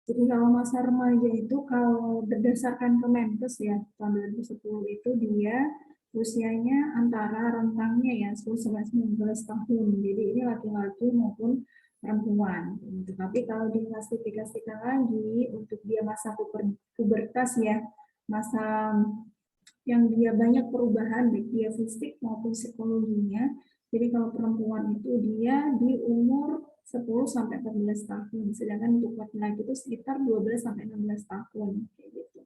Jadi kalau masa remaja itu kalau berdasarkan Kemenkes ya tahun 2010 itu dia usianya antara rentangnya ya 10 sampai 19 tahun. Jadi ini laki-laki maupun perempuan. Tapi kalau diklasifikasikan lagi untuk dia masa pubertas ya, masa yang dia banyak perubahan baik dia fisik maupun psikologinya. Jadi kalau perempuan itu dia di umur 10 sampai 14 tahun, sedangkan untuk laki-laki itu sekitar 12 sampai 16 tahun kayak gitu.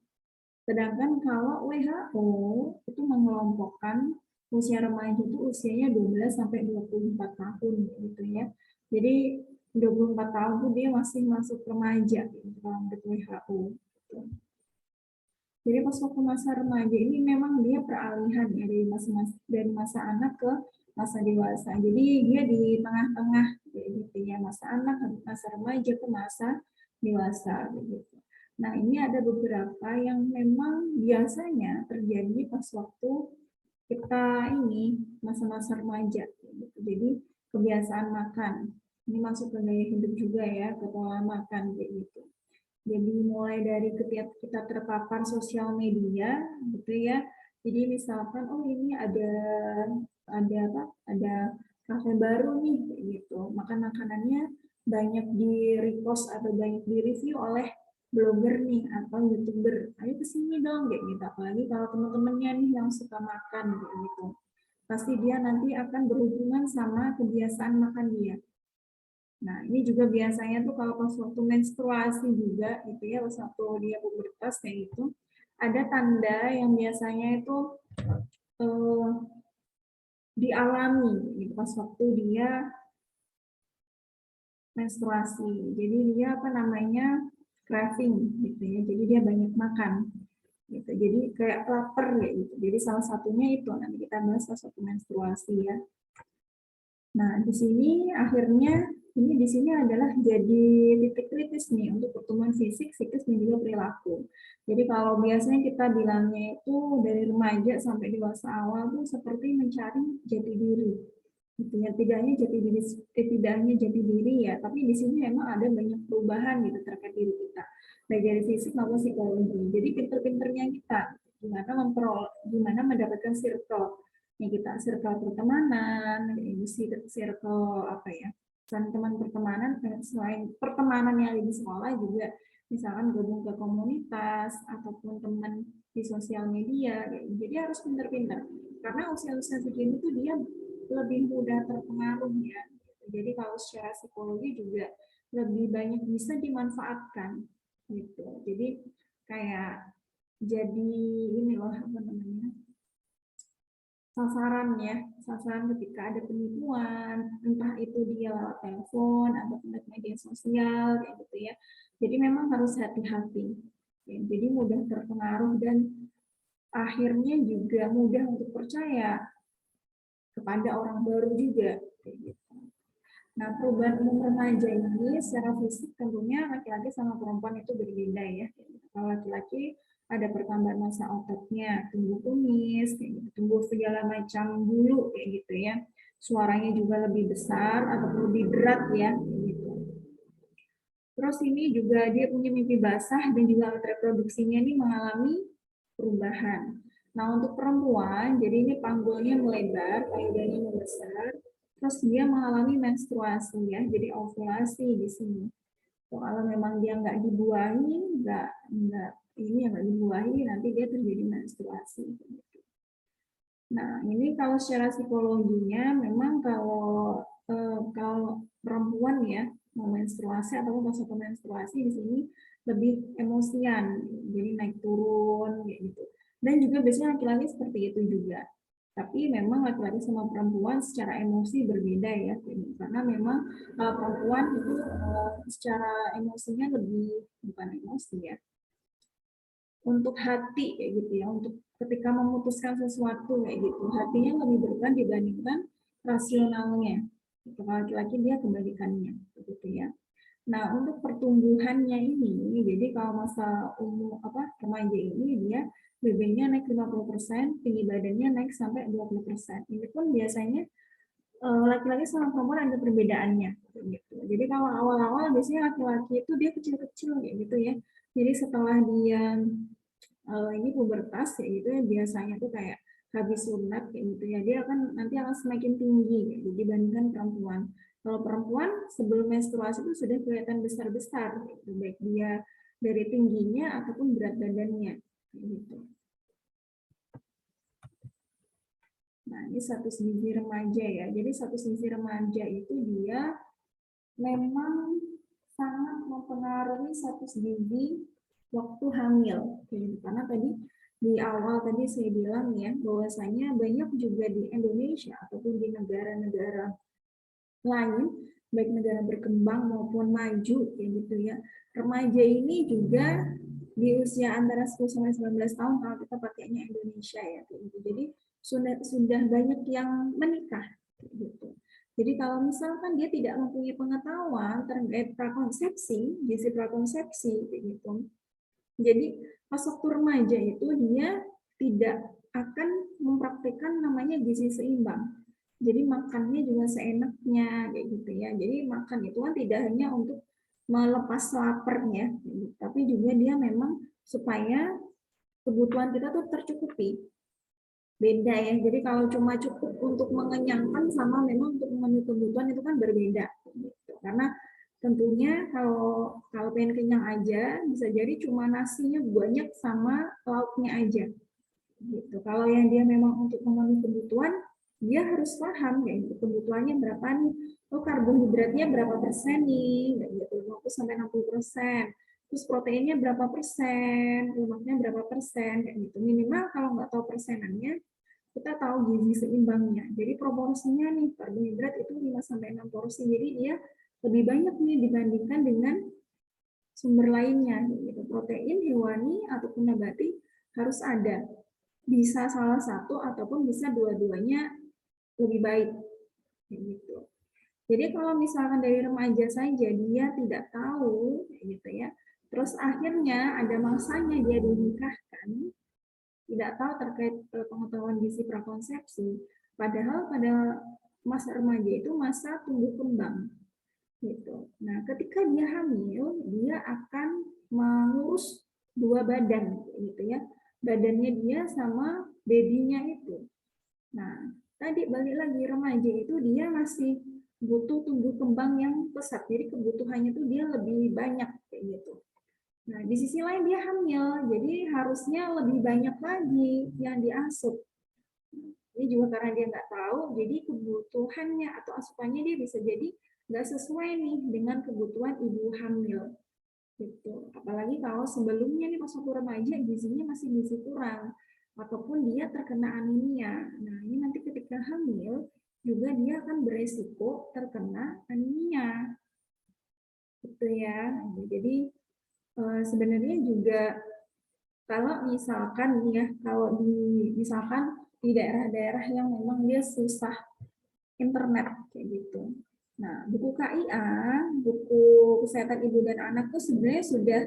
Sedangkan kalau WHO itu mengelompokkan usia remaja itu usianya 12 sampai 24 tahun gitu ya. Jadi 24 tahun itu dia masih masuk remaja gitu, kalau menurut WHO. Gitu. Jadi pas waktu masa remaja ini memang dia peralihan ya dari masa anak ke masa dewasa. Jadi dia di tengah-tengah gitu ya, masa anak, masa remaja ke masa dewasa begitu. Nah, ini ada beberapa yang memang biasanya terjadi pas waktu kita ini masa-masa remaja gitu. Jadi kebiasaan makan. Ini masuk ke gaya hidup juga ya, ke pola makan kayak gitu. Jadi mulai dari ketika kita terpapar sosial media gitu ya. Jadi misalkan oh ini ada apa? Ada kafe baru nih gitu. Makan makanannya banyak di repost atau banyak di review oleh blogger nih atau youtuber. Ayo kesini dong kayak gitu. Apalagi kalau teman-temannya nih yang suka makan kayak gitu. Pasti dia nanti akan berhubungan sama kebiasaan makan dia. Nah, ini juga biasanya tuh kalau pas waktu menstruasi juga gitu ya, pas waktu dia pubertas kayak gitu, ada tanda yang biasanya itu eh, dialami gitu pas waktu dia menstruasi. Jadi dia apa namanya craving gitu ya. Jadi dia banyak makan gitu. Jadi kayak lapar gitu. Jadi salah satunya itu nanti kita bahas pas waktu menstruasi ya. Nah, di sini akhirnya ini di sini adalah jadi titik kritis nih untuk pertumbuhan fisik, psikis, dan juga perilaku. Jadi kalau biasanya kita bilangnya itu dari remaja sampai dewasa awal tuh seperti mencari jati diri. Gitu ya, tidak hanya jati diri ya, tapi di sini memang ada banyak perubahan gitu terkait diri kita, baik dari fisik maupun psikologi. Jadi pinter-pinternya kita gimana mendapatkan circle yang kita circle pertemanan, circle apa ya, selain teman pertemanan, selain pertemanan yang ada di sekolah juga misalkan gabung ke komunitas ataupun teman di sosial media. Jadi harus pinter-pinter karena usia-usia segini tuh dia lebih mudah terpengaruh ya. Jadi kalau secara psikologi juga lebih banyak bisa dimanfaatkan gitu. Jadi kayak jadi ini loh apa namanya sasaran ketika ada penipuan, entah itu dia lewat telepon atau lewat media sosial kayak gitu ya. Jadi memang harus hati-hati. Ya, jadi mudah terpengaruh dan akhirnya juga mudah untuk percaya kepada orang baru juga kayak gitu. Nah, perubahan umum remaja ini secara fisik tentunya laki-laki sama perempuan itu berbeda ya. Kalau laki-laki ada pertambahan massa ototnya, tumbuh kumis, kayak gitu, tumbuh segala macam bulu kayak gitu ya. Suaranya juga lebih besar atau lebih berat ya, kayak gitu. Terus ini juga dia punya mimpi basah dan juga alat reproduksinya ini mengalami perubahan. Nah, untuk perempuan, jadi ini panggulnya melebar, payudara membesar, terus dia mengalami menstruasi ya, jadi ovulasi di sini. So, kalau memang dia nggak dibuahi, nggak ini yang nggak dibuahi, nanti dia terjadi menstruasi. Nah, ini kalau secara psikologinya, memang kalau perempuan ya mau menstruasi atau masuk ke menstruasi di sini lebih emosian, jadi naik turun gitu. Dan juga biasanya laki-laki seperti itu juga. Tapi memang laki-laki sama perempuan secara emosi berbeda ya, karena memang perempuan itu secara emosinya lebih bukan emosi ya, untuk hati kayak gitu ya, untuk ketika memutuskan sesuatu kayak gitu, hatinya lebih berperan dibandingkan rasionalnya. Untuk laki-laki dia kebalikannya, gitu ya. Nah, untuk pertumbuhannya ini, jadi kalau masa umur remaja ini dia BB-nya naik 50%, tinggi badannya naik sampai 20%. Ini pun biasanya laki-laki sama perempuan ada perbedaannya gitu. Jadi kalau awal-awal biasanya laki-laki itu dia kecil-kecil kayak gitu ya. Jadi setelah dia ini pubertas kayak gitu ya, biasanya tuh kayak habis sunat kayak gitu ya, dia akan nanti akan semakin tinggi kayak gitu, dibandingkan perempuan. Kalau perempuan sebelum menstruasi itu sudah kelihatan besar-besar gitu, baik dia dari tingginya ataupun berat badannya kayak gitu. Nah, ini status gizi remaja ya. Jadi status gizi remaja itu dia memang sangat mempengaruhi status gizi waktu hamil. Karena tadi di awal tadi saya bilang ya, bahwasanya banyak juga di Indonesia ataupun di negara-negara lain, baik negara berkembang maupun maju, kayak gitu ya. Remaja ini juga di usia antara 10 sampai 19 tahun kalau kita pakainya Indonesia ya, kayak gitu. Jadi sudah banyak yang menikah, kayak gitu. Jadi kalau misalkan dia tidak mempunyai pengetahuan terkait prakonsepsi, gizi prakonsepsi, kayak gitu. Jadi pas waktu remaja itu dia tidak akan mempraktikkan namanya gizi seimbang. Jadi makannya juga seenaknya kayak gitu ya. Jadi makan itu kan tidak hanya untuk melepas laparnya, tapi juga dia memang supaya kebutuhan kita tuh tercukupi. Beda ya. Jadi kalau cuma cukup untuk mengenyangkan sama memang untuk memenuhi kebutuhan itu kan berbeda. Gitu. Karena tentunya kalau pengen kenyang aja bisa jadi cuma nasinya banyak sama lauknya aja. Gitu. Kalau yang dia memang untuk memenuhi kebutuhan, dia harus paham ya kebutuhannya berapa nih. Oh, karbohidratnya berapa persen nih, gitu, 50 sampai 60%. Terus proteinnya berapa persen, lemaknya berapa persen, kayak gitu. Minimal kalau nggak tahu persenannya, kita tahu gizi seimbangnya. Jadi proporsinya nih, karbohidrat itu 5 sampai 6 porsi. Jadi dia lebih banyak nih dibandingkan dengan sumber lainnya. Gitu. Protein hewani ataupun nabati harus ada. Bisa salah satu ataupun bisa dua-duanya lebih baik. Gitu. Jadi kalau misalkan dari remaja saja dia tidak tahu, gitu ya, terus akhirnya ada masanya dia dinikahkan, tidak tahu terkait pengetahuan gizi prakonsepsi, padahal pada masa remaja itu masa tumbuh kembang, gitu. Nah, ketika dia hamil, dia akan mengurus dua badan, gitu ya, badannya dia sama babynya itu. Nah, tadi balik lagi remaja itu dia masih butuh tumbuh kembang yang pesat, jadi kebutuhannya tuh dia lebih banyak kayak gitu. Nah, di sisi lain dia hamil, jadi harusnya lebih banyak lagi yang diasup. Ini juga karena dia nggak tahu, jadi kebutuhannya atau asupannya dia bisa jadi nggak sesuai nih dengan kebutuhan ibu hamil. Gitu. Apalagi kalau sebelumnya nih pas waktu remaja gizinya masih gizi kurang ataupun dia terkena anemia. Nah, ini nanti ketika hamil juga dia akan beresiko terkena anemia. Gitu ya. Jadi sebenarnya juga kalau misalkan ya, kalau misalkan di daerah-daerah yang memang dia susah internet kayak gitu. Nah, buku KIA, buku kesehatan ibu dan anak itu sebenarnya sudah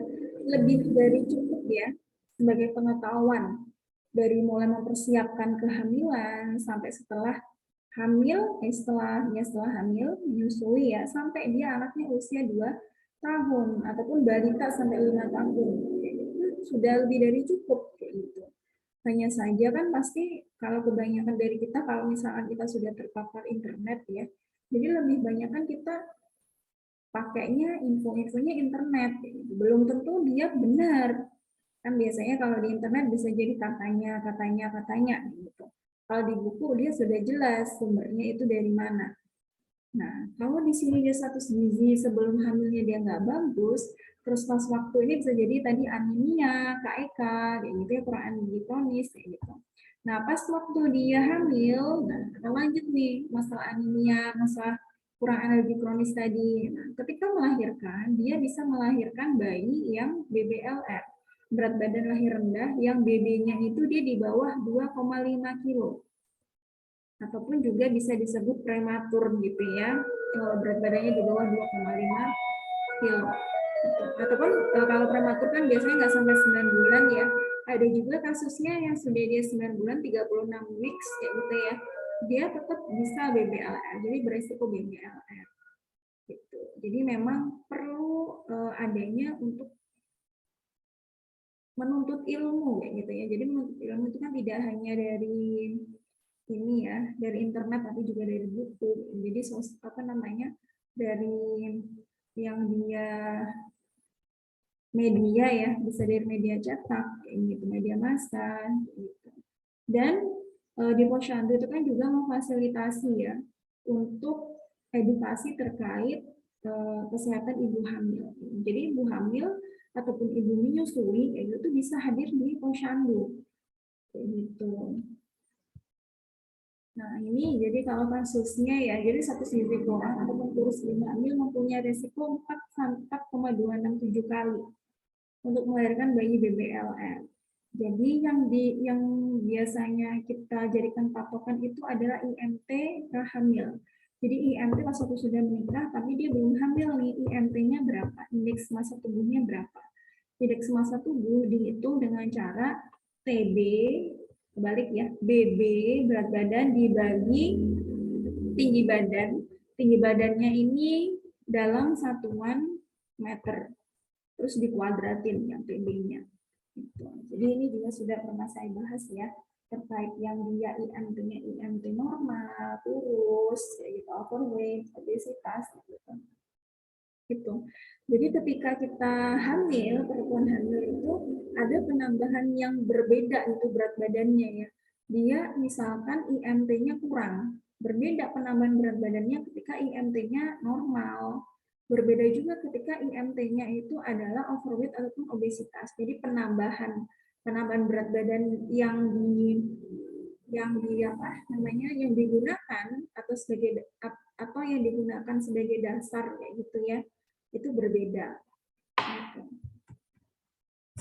lebih dari cukup ya sebagai pengetahuan dari mulai mempersiapkan kehamilan sampai setelah hamil, setelah hamil menyusui ya sampai dia anaknya usia 2 tahun ataupun balita sampai 5 tahun. Itu sudah lebih dari cukup kayak gitu. Hanya saja kan pasti kalau kebanyakan dari kita, kalau misalkan kita sudah terpapar internet ya, jadi lebih banyak kan kita pakainya info-infonya internet, gitu. Belum tentu dia benar. Kan biasanya kalau di internet bisa jadi katanya, gitu. Kalau di buku dia sudah jelas sumbernya itu dari mana. Nah, kalau di sini dia status gizi sebelum hamilnya dia nggak bagus, terus pas waktu ini bisa jadi tadi anemia, KEK, kayak gitu ya, kurang gizi kronis, kayak gitu. Nah, pas waktu dia hamil, nah kita lanjut nih, masalah anemia, masalah kurang energi kronis tadi. Nah, ketika melahirkan, dia bisa melahirkan bayi yang BBLR, berat badan lahir rendah, yang BB-nya itu dia di bawah 2,5 kilo ataupun juga bisa disebut prematur gitu ya, kalau berat badannya di bawah 2,5 kilo. Ataupun kalau prematur kan biasanya nggak sampai 9 bulan ya. Ada juga kasusnya yang sudah dia 9 bulan 36 weeks kayak gitu ya. dia tetap bisa BBLR, jadi beresiko BBLR. Gitu. Jadi memang perlu adanya untuk menuntut ilmu kayak gitu ya. Jadi menuntut ilmu itu kan tidak hanya dari ini ya, dari internet tapi juga dari buku. Jadi apa namanya? Dari yang dia media ya, bisa dari media cetak kayak gitu, media massa gitu. Dan di Posyandu itu kan juga memfasilitasi ya untuk edukasi terkait kesehatan ibu hamil. Jadi ibu hamil ataupun ibu menyusui itu bisa hadir di Posyandu kayak gitu. Nah ini jadi kalau kasusnya ya, jadi satu sisi orang ataupun kurus ibu hamil mempunyai resiko 4,267 kali untuk melahirkan bayi BBLR. Jadi yang biasanya kita jadikan patokan itu adalah IMT prahamil. Jadi IMT pas waktu sudah menikah tapi dia belum hamil nih, IMT-nya berapa? Indeks massa tubuhnya berapa? Indeks massa tubuh dihitung dengan cara TB, kebalik ya, BB berat badan dibagi tinggi badan. Tinggi badannya ini dalam satuan meter. Terus dikuadratin yang TB-nya. Gitu. Jadi ini juga sudah pernah saya bahas ya terkait yang dia IMT-nya IMT normal, kurus, gitu, overweight, obesitas, gitu. Gitu. Jadi ketika kita hamil, perempuan hamil itu ada penambahan yang berbeda itu berat badannya ya. Dia misalkan IMT-nya kurang, berbeda penambahan berat badannya ketika IMT-nya normal. Berbeda juga ketika IMT-nya itu adalah overweight ataupun obesitas. Jadi penambahan berat badan yang di apa namanya yang digunakan atau yang digunakan sebagai dasar kayak gitu ya, itu berbeda.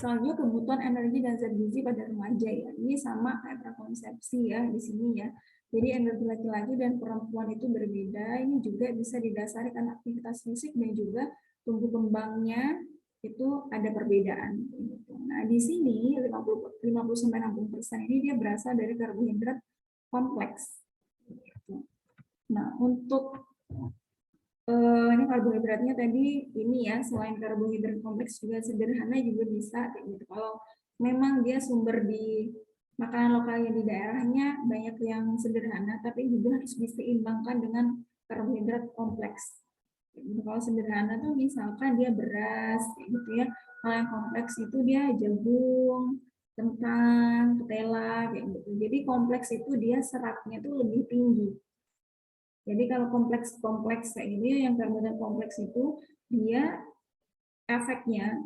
Selanjutnya kebutuhan energi dan zat gizi pada remaja ya. Ini sama kayak prakonsepsi ya di sini ya. Jadi energi laki-laki dan perempuan itu berbeda. Ini juga bisa didasari karena aktivitas fisik dan juga tumbuh kembangnya itu ada perbedaan. Nah di sini 50-60% ini dia berasal dari karbohidrat kompleks. Nah untuk ini karbohidratnya tadi ini ya, selain karbohidrat kompleks juga sederhana juga bisa kayak gitu. Kalau memang dia sumber di makanan lokalnya di daerahnya banyak yang sederhana, tapi juga harus diseimbangkan dengan karbohidrat kompleks. Gitu. Kalau sederhana tuh misalkan dia beras kayak gitu ya. Kalau yang kompleks itu dia jagung, kentang, ketela kayak gitu. Jadi kompleks itu dia seratnya tuh lebih tinggi. Jadi kalau kompleks kayak ini yang karbohidrat kompleks itu dia efeknya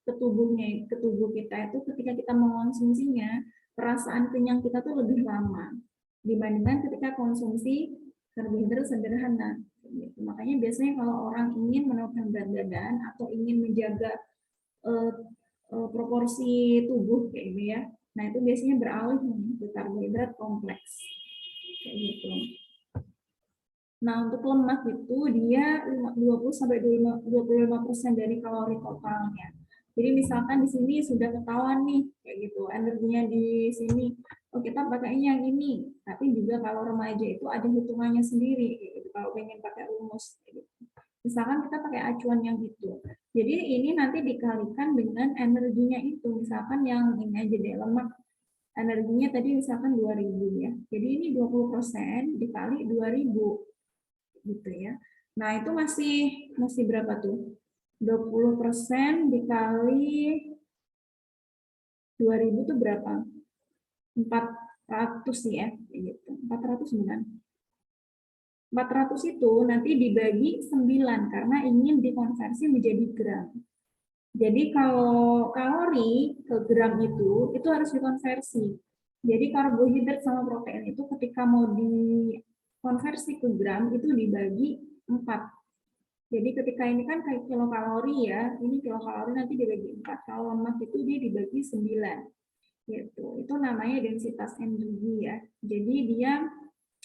ke tubuh kita itu ketika kita mengonsumsinya perasaan kenyang kita tuh lebih lama dibandingkan ketika konsumsi karbohidrat sederhana. Gitu. Makanya biasanya kalau orang ingin menurunkan berat badan atau ingin menjaga proporsi tubuh kayak gitu ya, nah itu biasanya beralih ke karbohidrat kompleks kayak gitu. Nah, untuk lemak itu dia 20-25% dari kalori totalnya. Jadi misalkan di sini sudah ketahuan nih, kayak gitu, energinya di sini. Oh, kita pakainya yang ini. Tapi juga kalau remaja itu ada hitungannya sendiri, kayak gitu, kalau pengen pakai rumus. Kayak gitu. Misalkan kita pakai acuan yang itu. Jadi ini nanti dikalikan dengan energinya itu. Misalkan yang ini aja deh, lemak. Energinya tadi misalkan 2000 ya. Jadi ini 20% dikali 2000 gitu ya. Nah, itu masih berapa tuh? 20% dikali 2000 itu berapa? 400 ya, gitu. 400 benar. 400 itu nanti dibagi 9 karena ingin dikonversi menjadi gram. Jadi kalau kalori ke gram itu harus dikonversi. Jadi karbohidrat sama protein itu ketika mau dikonversi ke gram itu dibagi 4. Jadi ketika ini kan kayak kilokalori ya, ini kilokalori nanti dibagi 4. Kalau lemak itu dia dibagi 9. Gitu. Itu namanya densitas energi ya. Jadi dia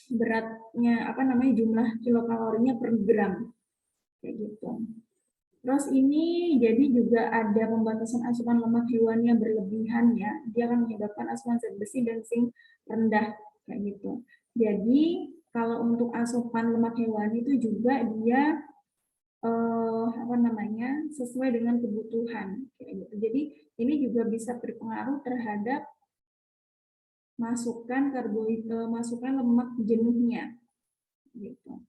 beratnya apa namanya jumlah kilokalorinya per gram. Kayak gitu. Terus ini jadi juga ada pembatasan asupan lemak hewan yang berlebihan ya. Dia akan menyebabkan asupan zat besi dan zinc rendah kayak gitu. Jadi kalau untuk asupan lemak hewani itu juga dia sesuai dengan kebutuhan kayak gitu. Jadi ini juga bisa berpengaruh terhadap masukan lemak jenuhnya gitu.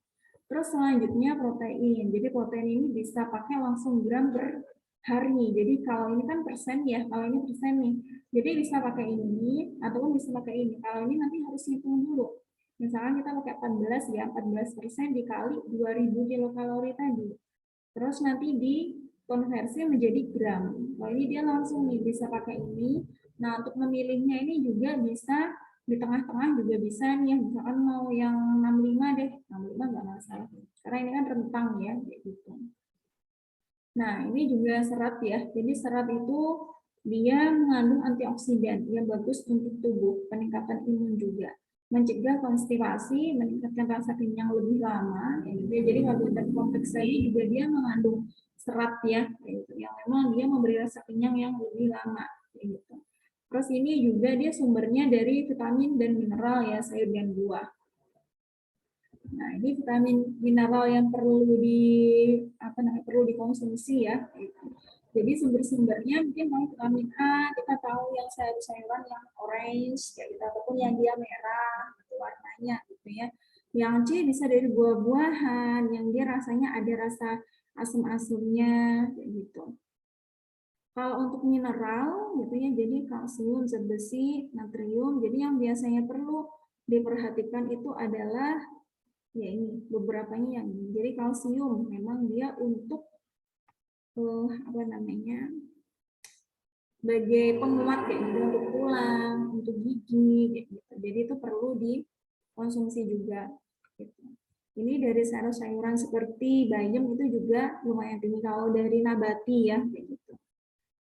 Terus selanjutnya protein. Jadi protein ini bisa pakai langsung gram per hari. Jadi kalau ini kan persen ya, kalau ini persen nih. Jadi bisa pakai ini ataupun bisa pakai ini. Kalau ini nanti harus hitung dulu. Misalkan kita pakai 14 ya, 14% dikali 2000 kilokalori tadi. Terus nanti dikonversi menjadi gram. Kalau ini dia langsung nih bisa pakai ini. Nah, untuk memilihnya ini juga bisa di tengah-tengah juga bisa nih, misalkan mau yang 65 deh, 65 nggak masalah. Karena ini kan rentang ya, kayak gitu. Nah, ini juga serat ya. Jadi serat itu dia mengandung antioksidan yang bagus untuk tubuh, peningkatan imun juga, mencegah konstipasi, meningkatkan rasa kenyang lebih lama. Ya, gitu. Jadi karbohidrat kompleks tadi juga dia mengandung serat ya, gitu, yang memang dia memberi rasa kenyang yang lebih lama. Gitu. Terus ini juga dia sumbernya dari vitamin dan mineral ya, sayur dan buah. Nah, ini vitamin mineral yang perlu dikonsumsi ya. Jadi sumber-sumbernya mungkin mau vitamin A, kita tahu yang sayur-sayuran yang orange kayak gitu, ataupun yang dia merah gitu, warnanya gitu ya. Yang C bisa dari buah-buahan yang dia rasanya ada rasa asam-asamnya kayak gitu. Kalau untuk mineral gitu ya, jadi kalsium, zat besi, natrium. Jadi yang biasanya perlu diperhatikan itu adalah ya ini beberapanya yang ini. Jadi kalsium memang dia untuk sebagai penguat kayak gitu untuk tulang, untuk gigi kayak gitu. Jadi itu perlu dikonsumsi juga gitu. Ini dari sayur-sayuran seperti bayam itu juga lumayan tinggi kalau dari nabati ya kayak gitu.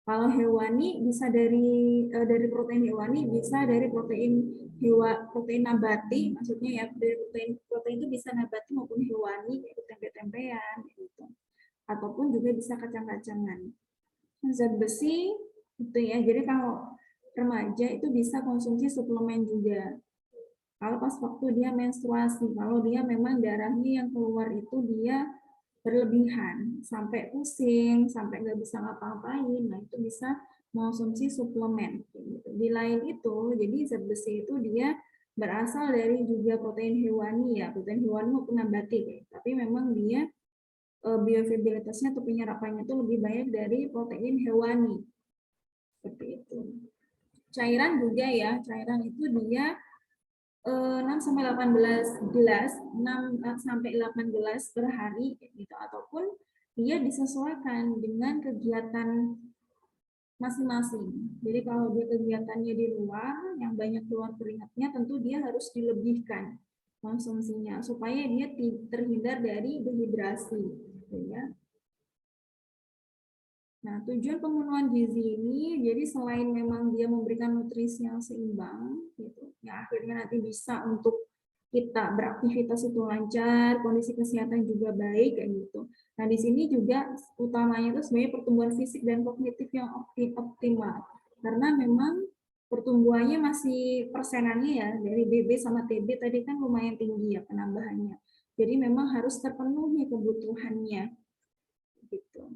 Kalau hewani bisa dari protein hewani, bisa dari protein nabati, maksudnya ya dari protein itu bisa nabati maupun hewani, yaitu tempe-tempean gitu. Ataupun juga bisa kacang-kacangan. Zat besi itu ya. Jadi kalau remaja itu bisa konsumsi suplemen juga. Kalau pas waktu dia menstruasi, kalau dia memang darahnya yang keluar itu dia berlebihan, sampai pusing, sampai nggak bisa ngapa-ngapain, nah itu bisa mengonsumsi suplemen. Gitu. Di lain itu, jadi zat besi itu dia berasal dari juga protein hewani ya, protein hewani maupun nabati. Tapi memang dia bioavailabilitasnya atau penyerapannya itu lebih banyak dari protein hewani. Seperti itu. Cairan juga ya, cairan itu dia 6 sampai 18 gelas, 6 sampai 18 gelas per hari gitu, ataupun dia disesuaikan dengan kegiatan masing-masing. Jadi kalau dia kegiatannya di luar yang banyak keluar keringatnya, tentu dia harus dilebihkan konsumsinya supaya dia terhindar dari dehidrasi gitu ya. Nah, tujuan pemenuhan gizi ini, jadi selain memang dia memberikan nutrisi yang seimbang, gitu, ya akhirnya nanti bisa untuk kita beraktivitas itu lancar, kondisi kesehatan juga baik, kayak gitu. Nah, di sini juga utamanya itu sebenarnya pertumbuhan fisik dan kognitif yang optimal, karena memang pertumbuhannya masih persenannya ya dari BB sama TB tadi kan lumayan tinggi ya penambahannya. Jadi memang harus terpenuhi kebutuhannya, gitu.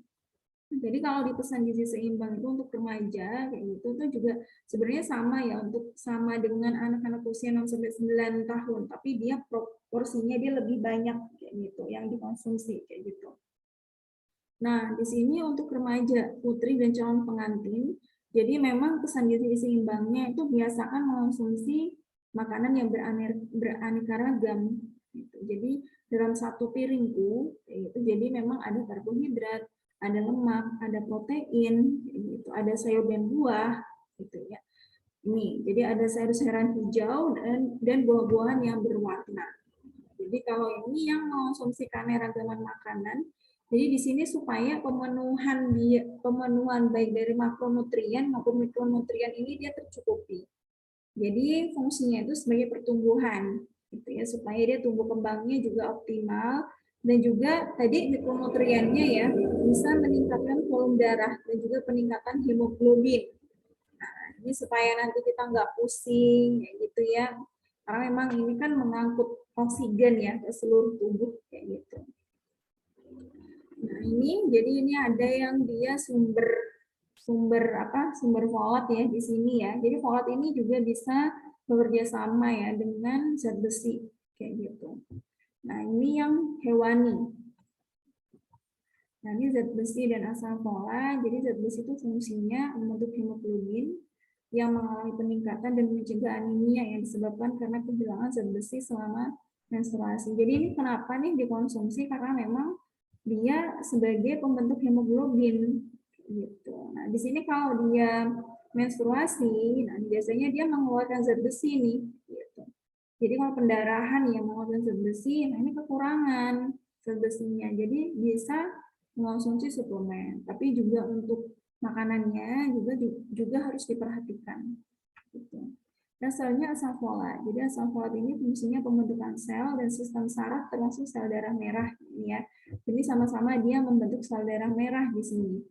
Jadi kalau di pesan gizi seimbang itu untuk remaja kayak gitu itu juga sebenarnya sama ya, untuk sama dengan anak-anak usia 6 sampai 9 tahun, tapi dia porsinya dia lebih banyak kayak gitu yang dikonsumsi kayak gitu. Nah, di sini untuk remaja, putri dan calon pengantin, jadi memang pesan gizi seimbangnya itu biasakan mengonsumsi makanan yang beraneka ragam gitu. Jadi dalam satu piringku gitu, jadi memang ada karbohidrat, ada lemak, ada protein, gitu, ada sayur dan buah, gitu ya. Ini, jadi ada sayur-sayuran hijau dan buah-buahan yang berwarna. Jadi kalau ini yang mengonsumsi keanekaragaman makanan, jadi di sini supaya pemenuhan baik dari makronutrien maupun mikronutrien ini dia tercukupi. Jadi fungsinya itu sebagai pertumbuhan, gitu ya, supaya dia tumbuh kembangnya juga optimal, dan juga tadi mikronutriennya ya bisa meningkatkan volume darah dan juga peningkatan hemoglobin. Nah, ini supaya nanti kita nggak pusing, gitu ya, Karena memang ini kan mengangkut oksigen ya ke seluruh tubuh kayak gitu. Nah, ini ada yang dia sumber folat ya di sini ya. Jadi folat ini juga bisa bekerja sama ya dengan zat besi kayak gitu. Nah, ini yang hewani. Nah, ini zat besi dan asam folat. Jadi zat besi itu fungsinya membentuk hemoglobin yang mengalami peningkatan dan mencegah anemia yang disebabkan karena kehilangan zat besi selama menstruasi. Jadi ini kenapa nih dikonsumsi, karena memang dia sebagai pembentuk hemoglobin gitu. Nah, di sini kalau dia menstruasi, nah biasanya dia mengeluarkan zat besi nih gitu. Jadi kalau pendarahan yang mengeluarkan zat besi, nah ini kekurangan zat besinya. Jadi bisa mengonsumsi suplemen, tapi juga untuk makanannya juga harus diperhatikan. Gitu. Dan selnya asam folat. Jadi asam folat ini fungsinya pembentukan sel dan sistem saraf termasuk sel darah merah ini ya. Jadi sama-sama dia membentuk sel darah merah di sini.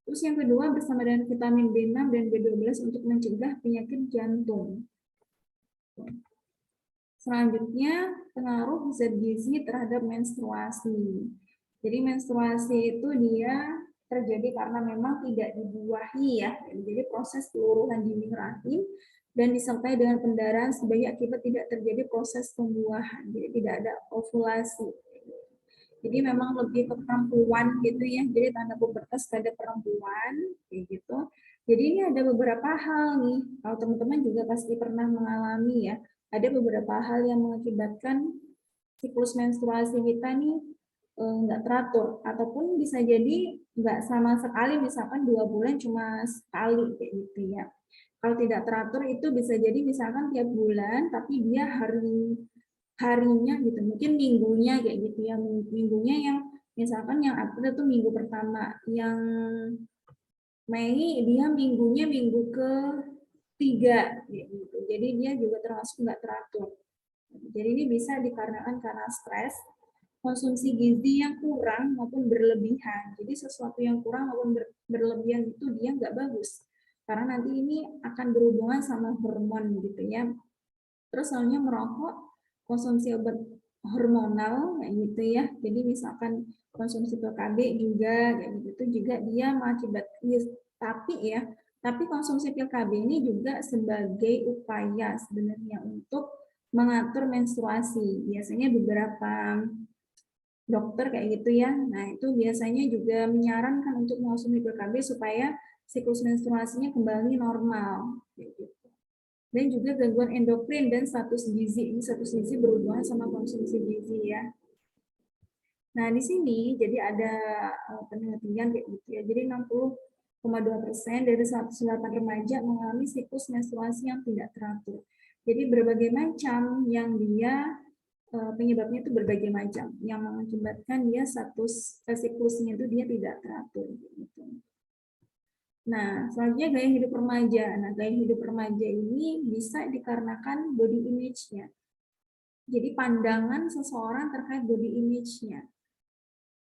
Terus yang kedua bersama dengan vitamin B6 dan B12 untuk mencegah penyakit jantung. Selanjutnya pengaruh zat gizi terhadap menstruasi. Jadi menstruasi itu dia terjadi karena memang tidak dibuahi ya. Jadi proses peluruhan dinding rahim dan disertai dengan pendarahan sebagai akibat tidak terjadi proses pembuahan. Jadi tidak ada ovulasi. Jadi memang lebih ke perempuan gitu ya. Jadi tanda pubertas pada perempuan kayak gitu. Jadi ini ada beberapa hal nih. Kalau teman-teman juga pasti pernah mengalami ya. Ada beberapa hal yang mengakibatkan siklus menstruasi kita nih nggak teratur, ataupun bisa jadi nggak sama sekali, misalkan 2 bulan cuma sekali kayak gitu ya. Kalau tidak teratur itu bisa jadi misalkan tiap bulan, tapi dia harinya gitu, mungkin minggunya kayak gitu ya, minggunya yang misalkan yang April itu minggu pertama, yang Mei dia minggunya minggu ke-3 gitu. Jadi dia juga termasuk nggak teratur. Jadi ini bisa dikarenakan karena stres, konsumsi gizi yang kurang maupun berlebihan. Jadi sesuatu yang kurang maupun berlebihan itu dia nggak bagus. Karena nanti ini akan berhubungan sama hormon gitu ya. Terus soalnya merokok, konsumsi obat hormonal kayak gitu ya. Jadi misalkan konsumsi PKB juga kayak gitu juga dia mengakibatkan, tapi konsumsi pil KB ini juga sebagai upaya sebenarnya untuk mengatur menstruasi. Biasanya beberapa dokter kayak gitu ya. Nah, itu biasanya juga menyarankan untuk mengonsumsi pil KB supaya siklus menstruasinya kembali normal. Gitu. Dan juga gangguan endokrin dan status gizi. Ini status gizi berhubungan sama konsumsi gizi ya. Nah, di sini jadi ada penelitian kayak gitu ya. Jadi 60,2% dari 108 remaja mengalami siklus menstruasi yang tidak teratur. Jadi berbagai macam yang dia penyebabnya itu berbagai macam yang mengakibatkan dia status siklusnya itu dia tidak teratur gitu. Nah, selanjutnya gaya hidup remaja. Nah, gaya hidup remaja ini bisa dikarenakan body image-nya. Jadi pandangan seseorang terkait body image-nya.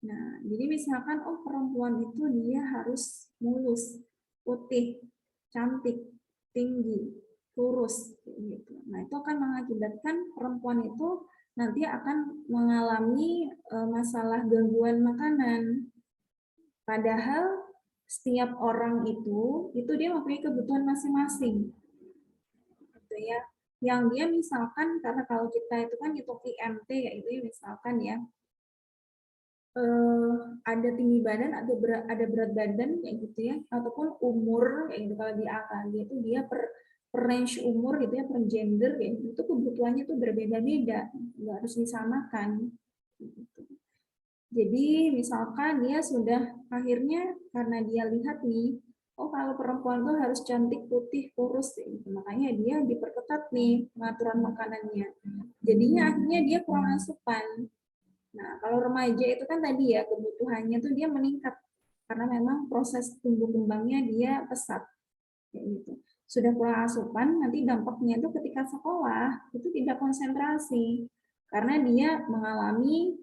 Nah, jadi misalkan perempuan itu dia harus mulus, putih, cantik, tinggi, kurus gitu. Nah, itu akan mengakibatkan perempuan itu nanti akan mengalami masalah gangguan makanan. Padahal setiap orang itu dia mempunyai kebutuhan masing-masing. Gitu ya. Yang dia misalkan, karena kalau kita itu kan hitung IMT ya, itu misalkan ya, ada tinggi badan, ada berat badan kayak gitu ya, ataupun umur kayak gitu. Kalau di AKG itu dia per range umur gitu ya, per gender kayak gitu, itu kebutuhannya tuh berbeda-beda, nggak harus disamakan. Gitu. Jadi misalkan dia sudah akhirnya karena dia lihat nih, kalau perempuan tuh harus cantik, putih, kurus, gitu. Makanya dia diperketat nih pengaturan makanannya. Jadinya akhirnya dia kurang asupan. Nah, kalau remaja itu kan tadi ya kebutuhannya tuh dia meningkat karena memang proses tumbuh kembangnya dia pesat kayak gitu. Sudah kurang asupan, nanti dampaknya itu ketika sekolah itu tidak konsentrasi karena dia mengalami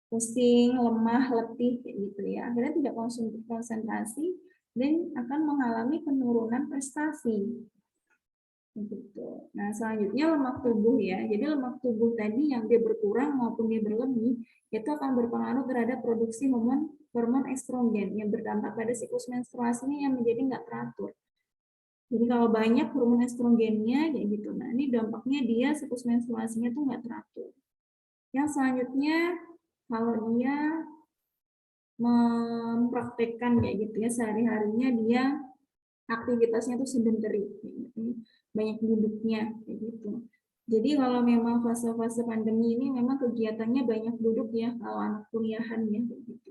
pusing, lemah, letih kayak gitu ya. Akhirnya tidak konsentrasi dan akan mengalami penurunan prestasi. Begitu. Nah, selanjutnya lemak tubuh ya. Jadi lemak tubuh tadi yang dia berkurang maupun dia berlebih, itu akan berpengaruh terhadap produksi hormon estrogen yang berdampak pada siklus menstruasinya yang menjadi nggak teratur. Jadi kalau banyak hormon estrogennya, kayak gitu. Nah, ini dampaknya dia siklus menstruasinya tuh nggak teratur. Yang selanjutnya, kalau dia mempraktekkan kayak gitu ya, sehari-harinya dia aktivitasnya tuh sedentary, banyak duduknya kayak gitu. Jadi kalau memang fase-fase pandemi ini memang kegiatannya banyak duduk ya kalau anak kuliahan ya kayak gitu.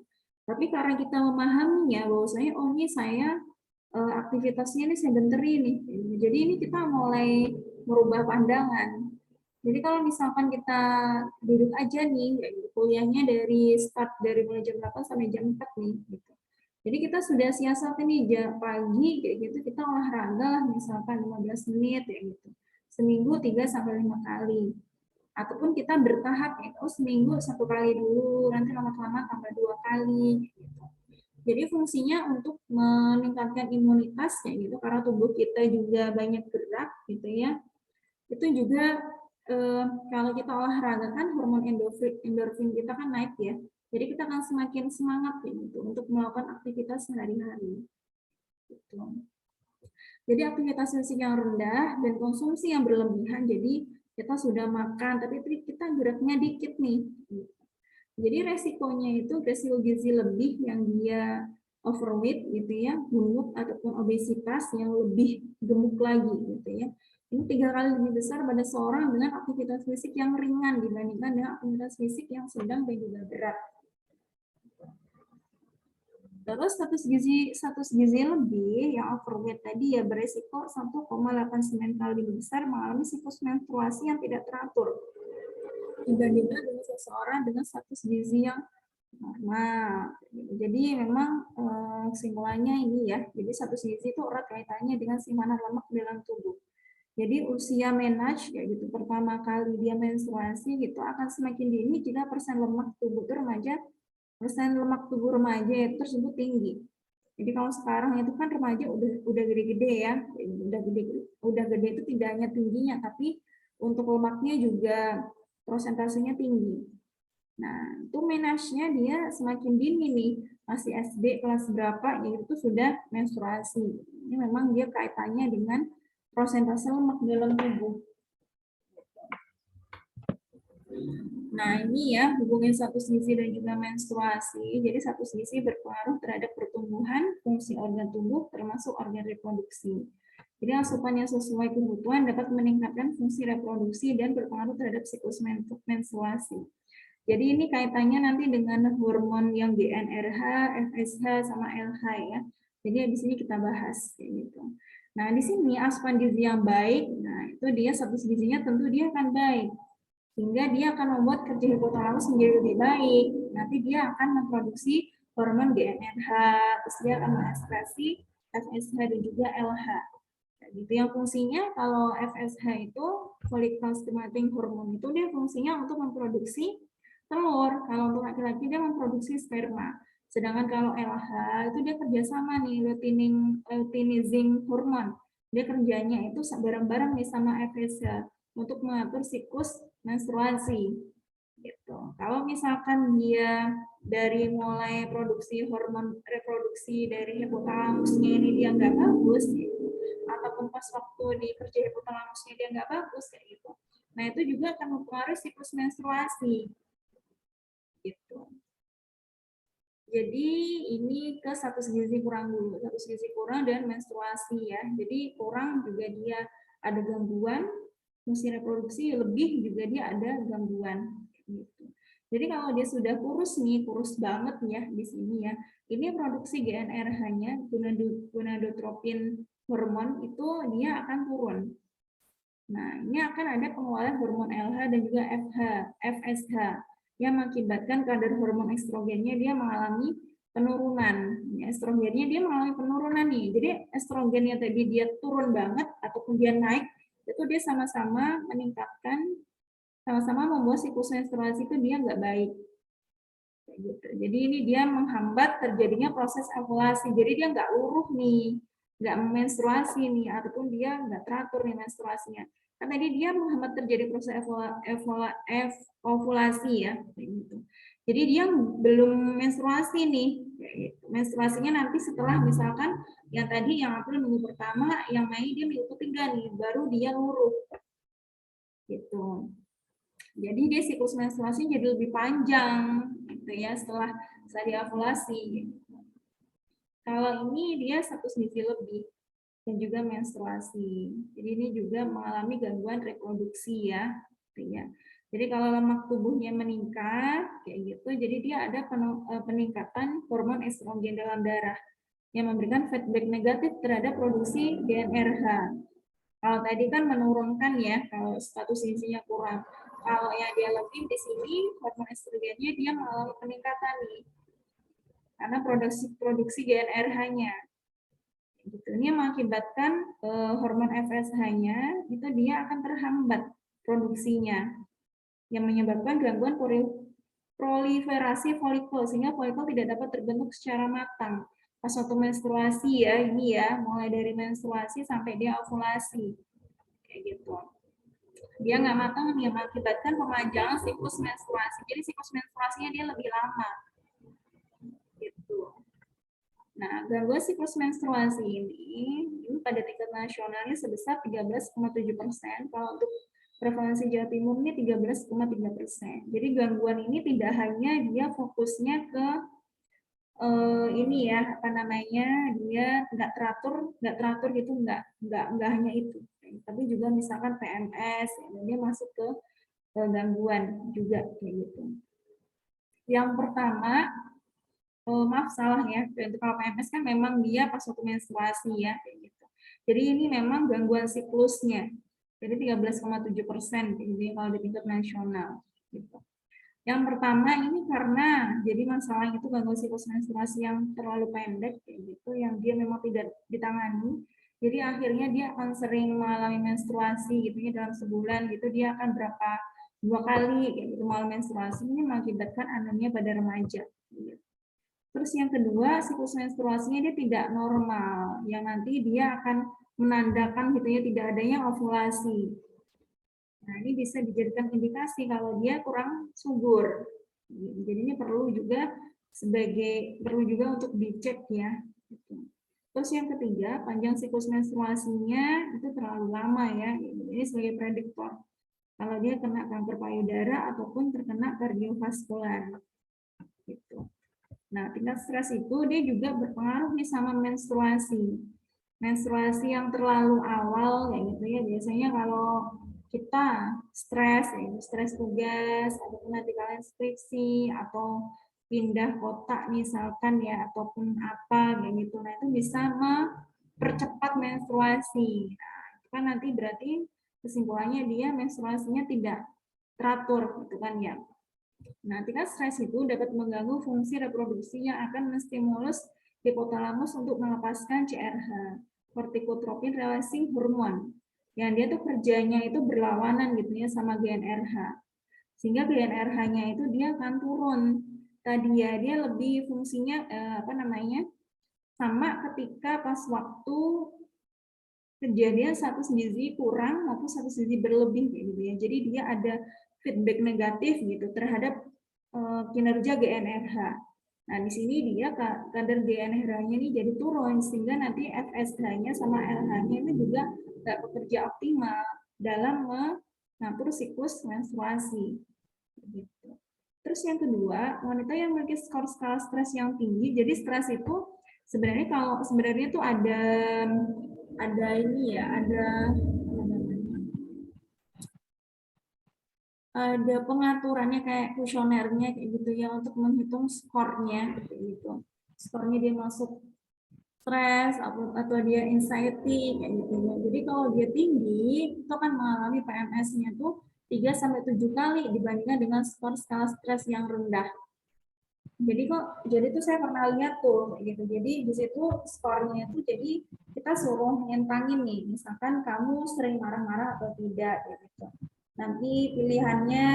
Tapi karena kita memahaminya bahwasanya oh ini saya aktivitasnya ini sedentary nih. Jadi ini kita mulai merubah pandangan. Jadi kalau misalkan kita duduk aja nih, kuliahnya dari start dari mulai jam 8 sampai jam 4 nih, gitu. Jadi kita sudah siasat ini pagi kayak gitu kita olahraga lah misalkan 15 menit ya gitu. Seminggu 3 sampai 5 kali. Ataupun kita bertahap ya, oh seminggu 1 kali dulu, nanti lama-lama tambah 2 kali gitu. Jadi fungsinya untuk meningkatkan imunitas ya gitu karena tubuh kita juga banyak gerak gitu ya. Itu juga kalau kita olahraga kan hormon endorfin kita kan naik ya. Jadi kita akan semakin semangat ya gitu untuk melakukan aktivitas sehari-hari. Gitu. Jadi aktivitas fisik yang rendah dan konsumsi yang berlebihan, jadi kita sudah makan tapi kita geraknya dikit nih. Jadi resikonya itu resiko gizi lebih yang dia overweight gitu ya, gemuk ataupun obesitas yang lebih gemuk lagi gitu ya. Ini 3 kali lebih besar pada seorang dengan aktivitas fisik yang ringan dibandingkan dengan aktivitas fisik yang sedang dan juga berat. Terus status gizi lebih yang overweight tadi ya beresiko 1,89 kali lebih besar mengalami siklus menstruasi yang tidak teratur dibandingkan dengan seseorang dengan status gizi yang normal. Jadi memang kesimpulannya ini ya, jadi status gizi itu erat kaitannya dengan simpanan lemak dalam tubuh. Jadi usia menarche ya gitu pertama kali dia menstruasi gitu akan semakin dini jika persen lemak tubuh remaja tersebut tinggi. Jadi kalau sekarang itu kan remaja udah gede-gede ya, udah gede itu tidak hanya tingginya tapi untuk lemaknya juga prosentasenya tinggi. Nah, itu menarche-nya dia semakin dini nih, masih SD kelas berapa, yaitu sudah menstruasi. Ini memang dia kaitannya dengan prosentase lemak dalam tubuh. Nah, ini ya hubungan status gizi dan juga menstruasi. Jadi status gizi berpengaruh terhadap pertumbuhan fungsi organ tubuh termasuk organ reproduksi. Jadi asupan yang sesuai kebutuhan dapat meningkatkan fungsi reproduksi dan berpengaruh terhadap siklus menstruasi. Jadi ini kaitannya nanti dengan hormon yang GnRH, FSH, sama LH ya. Jadi di sini kita bahas kayak gitu. Nah, di sini asupan gizi yang baik, nah itu dia status gizinya tentu dia akan baik sehingga dia akan membuat kerja hipotalamus menjadi lebih baik. Nanti dia akan memproduksi hormon GnRH, terus dia akan mengekspresi FSH dan juga LH. Gitu. Yang fungsinya kalau FSH itu follicle stimulating hormone itu dia fungsinya untuk memproduksi telur. Kalau untuk laki-laki dia memproduksi sperma. Sedangkan kalau LH itu dia kerjasama nih luteinizing hormone. Dia kerjanya itu bareng-bareng nih sama FSH untuk mengatur siklus menstruasi. Gitu. Kalau misalkan dia dari mulai produksi hormon reproduksi dari hipotalamusnya ini dia nggak bagus, gitu, ataupun pas waktu di kerja hipotalamusnya dia nggak bagus kayak gitu. Nah itu juga akan mempengaruhi siklus menstruasi. Gitu. Jadi ini ke status gizi kurang dulu, status gizi kurang dan menstruasi ya. Jadi kurang juga dia ada gangguan fungsi reproduksi, lebih juga dia ada gangguan gitu. Jadi kalau dia sudah kurus nih, kurus banget ya di sini ya. Ini produksi GnRH-nya, gonadotropin hormon itu dia akan turun. Nah, ini akan ada pengeluaran hormon LH dan juga FSH yang mengakibatkan kadar hormon estrogennya dia mengalami penurunan. Estrogennya dia mengalami penurunan nih. Jadi estrogennya tadi dia turun banget ataupun dia naik, itu dia sama-sama meningkatkan, sama-sama membuat siklus menstruasi itu dia nggak baik. Gitu. Jadi ini dia menghambat terjadinya proses ovulasi. Jadi dia nggak luruh nih. nggak menstruasi nih, ataupun dia nggak teratur nih menstruasinya. Kan tadi dia menghambat terjadi proses ovulasi ya, kayak gitu. Jadi dia belum menstruasi nih, kayak gitu. Menstruasinya nanti setelah misalkan yang tadi yang April minggu pertama, yang Mei dia minggu ketiga nih, baru dia luruh, gitu. Jadi dia siklus menstruasi jadi lebih panjang, gitu ya, setelah dia ovulasi. Gitu. Kalau ini dia 1 minggu lebih dan juga menstruasi. Jadi ini juga mengalami gangguan reproduksi ya, gitu ya. Jadi kalau lemak tubuhnya meningkat kayak gitu, jadi dia ada peningkatan hormon estrogen dalam darah yang memberikan feedback negatif terhadap produksi GnRH. Kalau tadi kan menurunkan ya, kalau status gizinya kurang. Kalau yang dia lebih di sini hormon estrogennya dia mengalami peningkatan nih, karena produksi GnRH-nya. Gitu. Ini mengakibatkan hormon FSH-nya itu dia akan terhambat produksinya, yang menyebabkan gangguan proliferasi folikel, sehingga folikel tidak dapat terbentuk secara matang pas waktu menstruasi ya, ini ya, mulai dari menstruasi sampai dia ovulasi, kayak gitu. Dia nggak matang, dia mengakibatkan pemanjangan siklus menstruasi. Jadi siklus menstruasinya dia lebih lama, gitu. Nah, gangguan siklus menstruasi ini pada tingkat nasionalnya sebesar 13,7%. Kalau untuk prevalensi Jawa Timur ini 13,3%. Jadi gangguan ini tidak hanya dia fokusnya ke ini ya, apa namanya, dia nggak teratur gitu, nggak hanya itu. Tapi juga misalkan PMS, ya, dia masuk ke gangguan juga kayak gitu. Yang pertama, maaf salah ya, kalau PMS kan memang dia pas waktu menstruasi ya, kayak gitu. Jadi ini memang gangguan siklusnya. Jadi 13,7% jadi kalau di tingkat nasional. Gitu. Yang pertama ini karena jadi masalah itu gangguan siklus menstruasi yang terlalu pendek kayak gitu, yang dia memang tidak ditangani. Jadi akhirnya dia akan sering mengalami menstruasi gitu ya dalam sebulan gitu, dia akan berapa 2 kali kayak gitu mengalami menstruasi, ini mengakibatkan anemia pada remaja. Gitu. Terus yang kedua, siklus menstruasinya dia tidak normal, yang nanti dia akan menandakan gitu ya tidak adanya ovulasi. Nah, ini bisa dijadikan indikasi kalau dia kurang subur. Jadi ini perlu juga untuk dicek ya. Terus yang ketiga, panjang siklus menstruasinya itu terlalu lama ya. Ini sebagai prediktor kalau dia kena kanker payudara ataupun terkena kardiovaskular. Gitu. Nah, tingkat stres itu dia juga berpengaruh nih sama menstruasi. Menstruasi yang terlalu awal kayak gitu ya, biasanya kalau kita stres, ya, stres tugas, ataupun nanti kalian skripsi, atau pindah kota misalkan ya, ataupun apa kayak gitu, nah itu bisa mempercepat menstruasi. Nah, itu kan nanti berarti kesimpulannya dia menstruasinya tidak teratur, gitu kan ya. Nah, tingkat stres itu dapat mengganggu fungsi reproduksi yang akan menstimulus hipotalamus untuk melepaskan CRH, kortikotropin releasing hormon. Yang dia tuh kerjanya itu berlawanan gitu ya sama GnRH. Sehingga GnRH-nya itu dia akan turun. Tadi ya dia lebih fungsinya sama ketika pas waktu kejadian status gizi kurang maupun status gizi berlebih gitu ya. Jadi dia ada feedback negatif gitu terhadap kinerja GnRH. Nah, di sini dia kadar GnRH-nya ini jadi turun sehingga nanti FSH-nya sama LH-nya itu juga nggak bekerja optimal dalam mengatur siklus menstruasi. Gitu. Terus yang kedua, wanita yang memiliki skor skala stres yang tinggi. Jadi stres itu sebenarnya itu ada ini ya, ada pengaturannya kayak kuesionernya kayak gitu ya untuk menghitung skornya kayak gitu. Skornya dia masuk stres atau dia anxiety kayak gitu ya. Jadi kalau dia tinggi itu akan mengalami PMS-nya tuh 3 sampai 7 kali dibandingkan dengan skor skala stres yang rendah. Jadi tuh saya pernah lihat tuh gitu. Jadi di situ skornya itu jadi kita suruh ngentangin nih, misalkan kamu sering marah-marah atau tidak gitu. Nanti pilihannya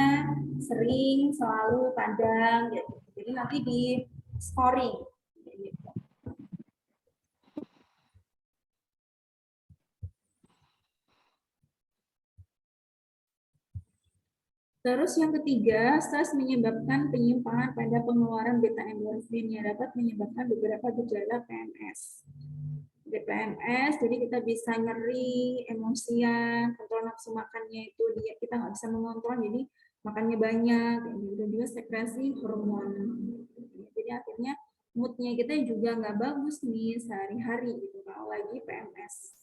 sering, selalu, kadang gitu. Jadi nanti di scoring gitu. Terus yang ketiga, stres menyebabkan penyimpangan pada pengeluaran beta endorfin yang dapat menyebabkan beberapa gejala PMS. Di PMS, jadi kita bisa nyeri, emosian, kontrol nafsu makannya itu dia kita nggak bisa mengontrol, jadi makannya banyak, dan juga sekresi hormon. Jadi akhirnya moodnya kita juga nggak bagus nih sehari-hari gitu kalau lagi PMS.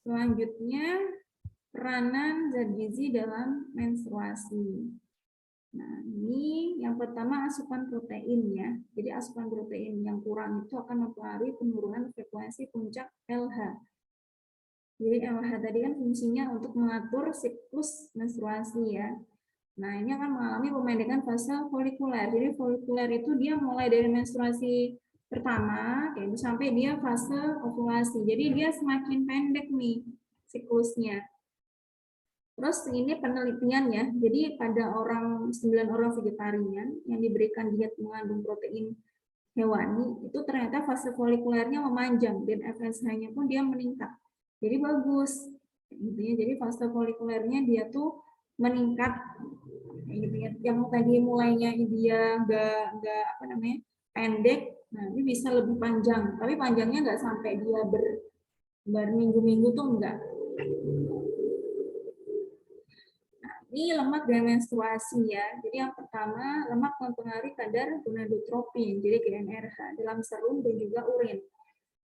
Selanjutnya peranan zat gizi dalam menstruasi. Nah, ini yang pertama asupan protein ya. Jadi asupan protein yang kurang itu akan mempengaruhi penurunan frekuensi puncak LH. Jadi LH tadi kan fungsinya untuk mengatur siklus menstruasi ya. Nah, ini akan mengalami pemendekan fase folikuler. Jadi folikuler itu dia mulai dari menstruasi pertama kayak sampai dia fase ovulasi. Jadi dia semakin pendek nih siklusnya. Terus ini penelitian ya, jadi pada 9 orang vegetarian yang diberikan diet mengandung protein hewani, itu ternyata fase folikulernya memanjang dan FSH-nya pun dia meningkat. Jadi bagus, gitu ya. Jadi fase folikulernya dia tuh meningkat, gitu ya. Yang tadi mulainya dia nggak apa namanya pendek, nah ini bisa lebih panjang. Tapi panjangnya nggak sampai dia berminggu-minggu tuh enggak. Ini lemak dan menstruasi ya. Jadi yang pertama, lemak mempengaruhi kadar gonadotropin, jadi GnRH dalam serum dan juga urin.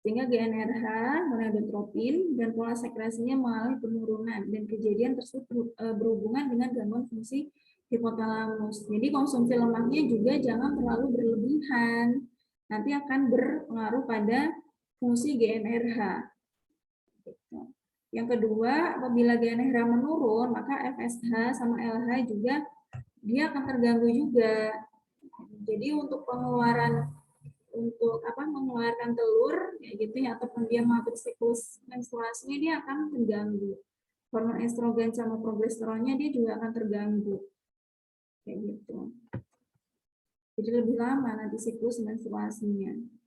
Sehingga GnRH, gonadotropin, dan pola sekresinya mengalami penurunan dan kejadian tersebut berhubungan dengan gangguan fungsi hipotalamus. Jadi konsumsi lemaknya juga jangan terlalu berlebihan. Nanti akan berpengaruh pada fungsi GnRH. Yang kedua, apabila GnRH menurun, maka FSH sama LH juga dia akan terganggu juga. Jadi untuk pengeluaran mengeluarkan telur kayak gitu ya, ataupun dia mengatur siklus menstruasinya dia akan terganggu. Hormon estrogen sama progesteronnya dia juga akan terganggu. Kayak gitu. Jadi lebih lama nanti siklus menstruasinya.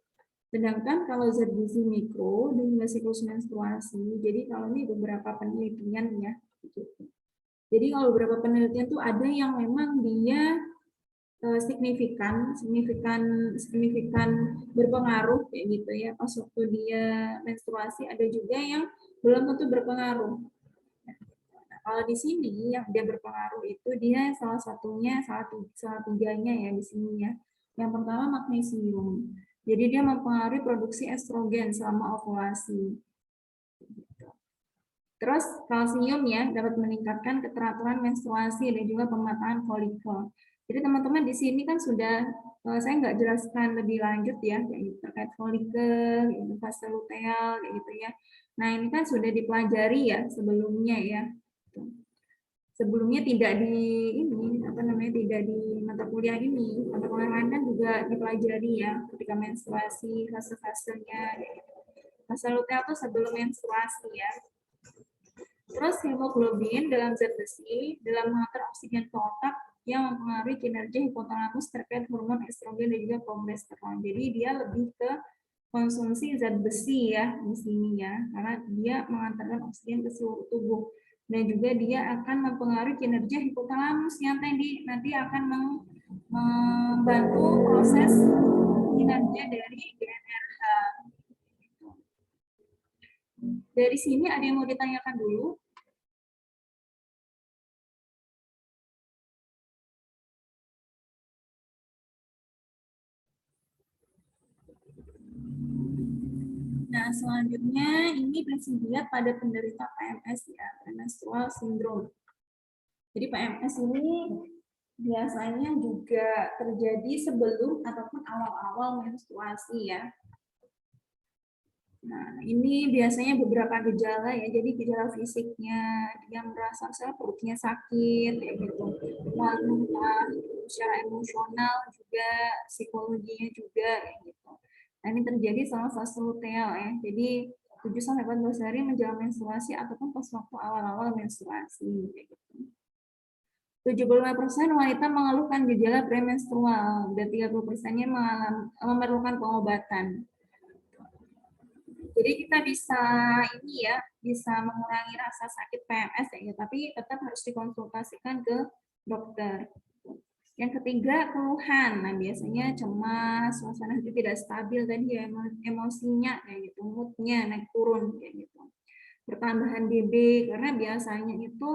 Sedangkan kalau zat gizi mikro dan juga siklus menstruasi, jadi kalau ini beberapa penelitian ya. Jadi kalau beberapa penelitian tuh ada yang memang dia signifikan berpengaruh kayak gitu ya pas waktu dia menstruasi, ada juga yang belum tentu berpengaruh. Nah, kalau di sini yang dia berpengaruh itu dia salah tiganya ya di sini ya. Yang pertama magnesium. Jadi dia mempengaruhi produksi estrogen selama ovulasi. Terus kalsium ya dapat meningkatkan keteraturan menstruasi dan juga pematangan folikel. Jadi teman-teman di sini kan sudah saya nggak jelaskan lebih lanjut ya terkait folikel, fase luteal kayak gitu ya. Nah ini kan sudah dipelajari ya sebelumnya ya. Sebelumnya tidak tidak di mata kuliah ini. Mata kuliah lain kan juga dipelajari ya ketika menstruasi, fase-fasenya. Fase luteal itu sebelum menstruasi ya. Terus hemoglobin dalam zat besi dalam mengantar oksigen ke otak yang mempengaruhi kinerja hipotalamus terkait hormon estrogen dan juga progesteron. Jadi dia lebih ke konsumsi zat besi ya di sini ya, karena dia mengantarkan oksigen ke seluruh tubuh. Dan juga dia akan mempengaruhi kinerja hipotalamus yang nanti akan membantu proses kinerja dari GnRH. Dari sini ada yang mau ditanyakan dulu? Nah, selanjutnya ini bisa dilihat pada penderita PMS ya, premenstrual syndrome. Jadi PMS ini biasanya juga terjadi sebelum ataupun awal-awal menstruasi ya. Nah, ini biasanya beberapa gejala ya. Jadi gejala fisiknya dia merasa perutnya sakit kayak gitu. Lalu secara emosional juga, psikologinya juga kayak gitu. Nah, ini terjadi selama fase luteal ya. Jadi 7-14 hari menjelang menstruasi ataupun pas waktu awal-awal menstruasi kayak gitu. 75% wanita mengeluhkan gejala premenstrual dan 30%-nya memerlukan pengobatan. Jadi kita bisa ini ya, bisa mengurangi rasa sakit PMS ya, tapi tetap harus dikonsultasikan ke dokter. Yang ketiga, keluhan. Nah, biasanya cemas, suasana hati tidak stabil tadi ya, emosinya kayak gitu, moodnya naik turun kayak gitu. Pertambahan DB, karena biasanya itu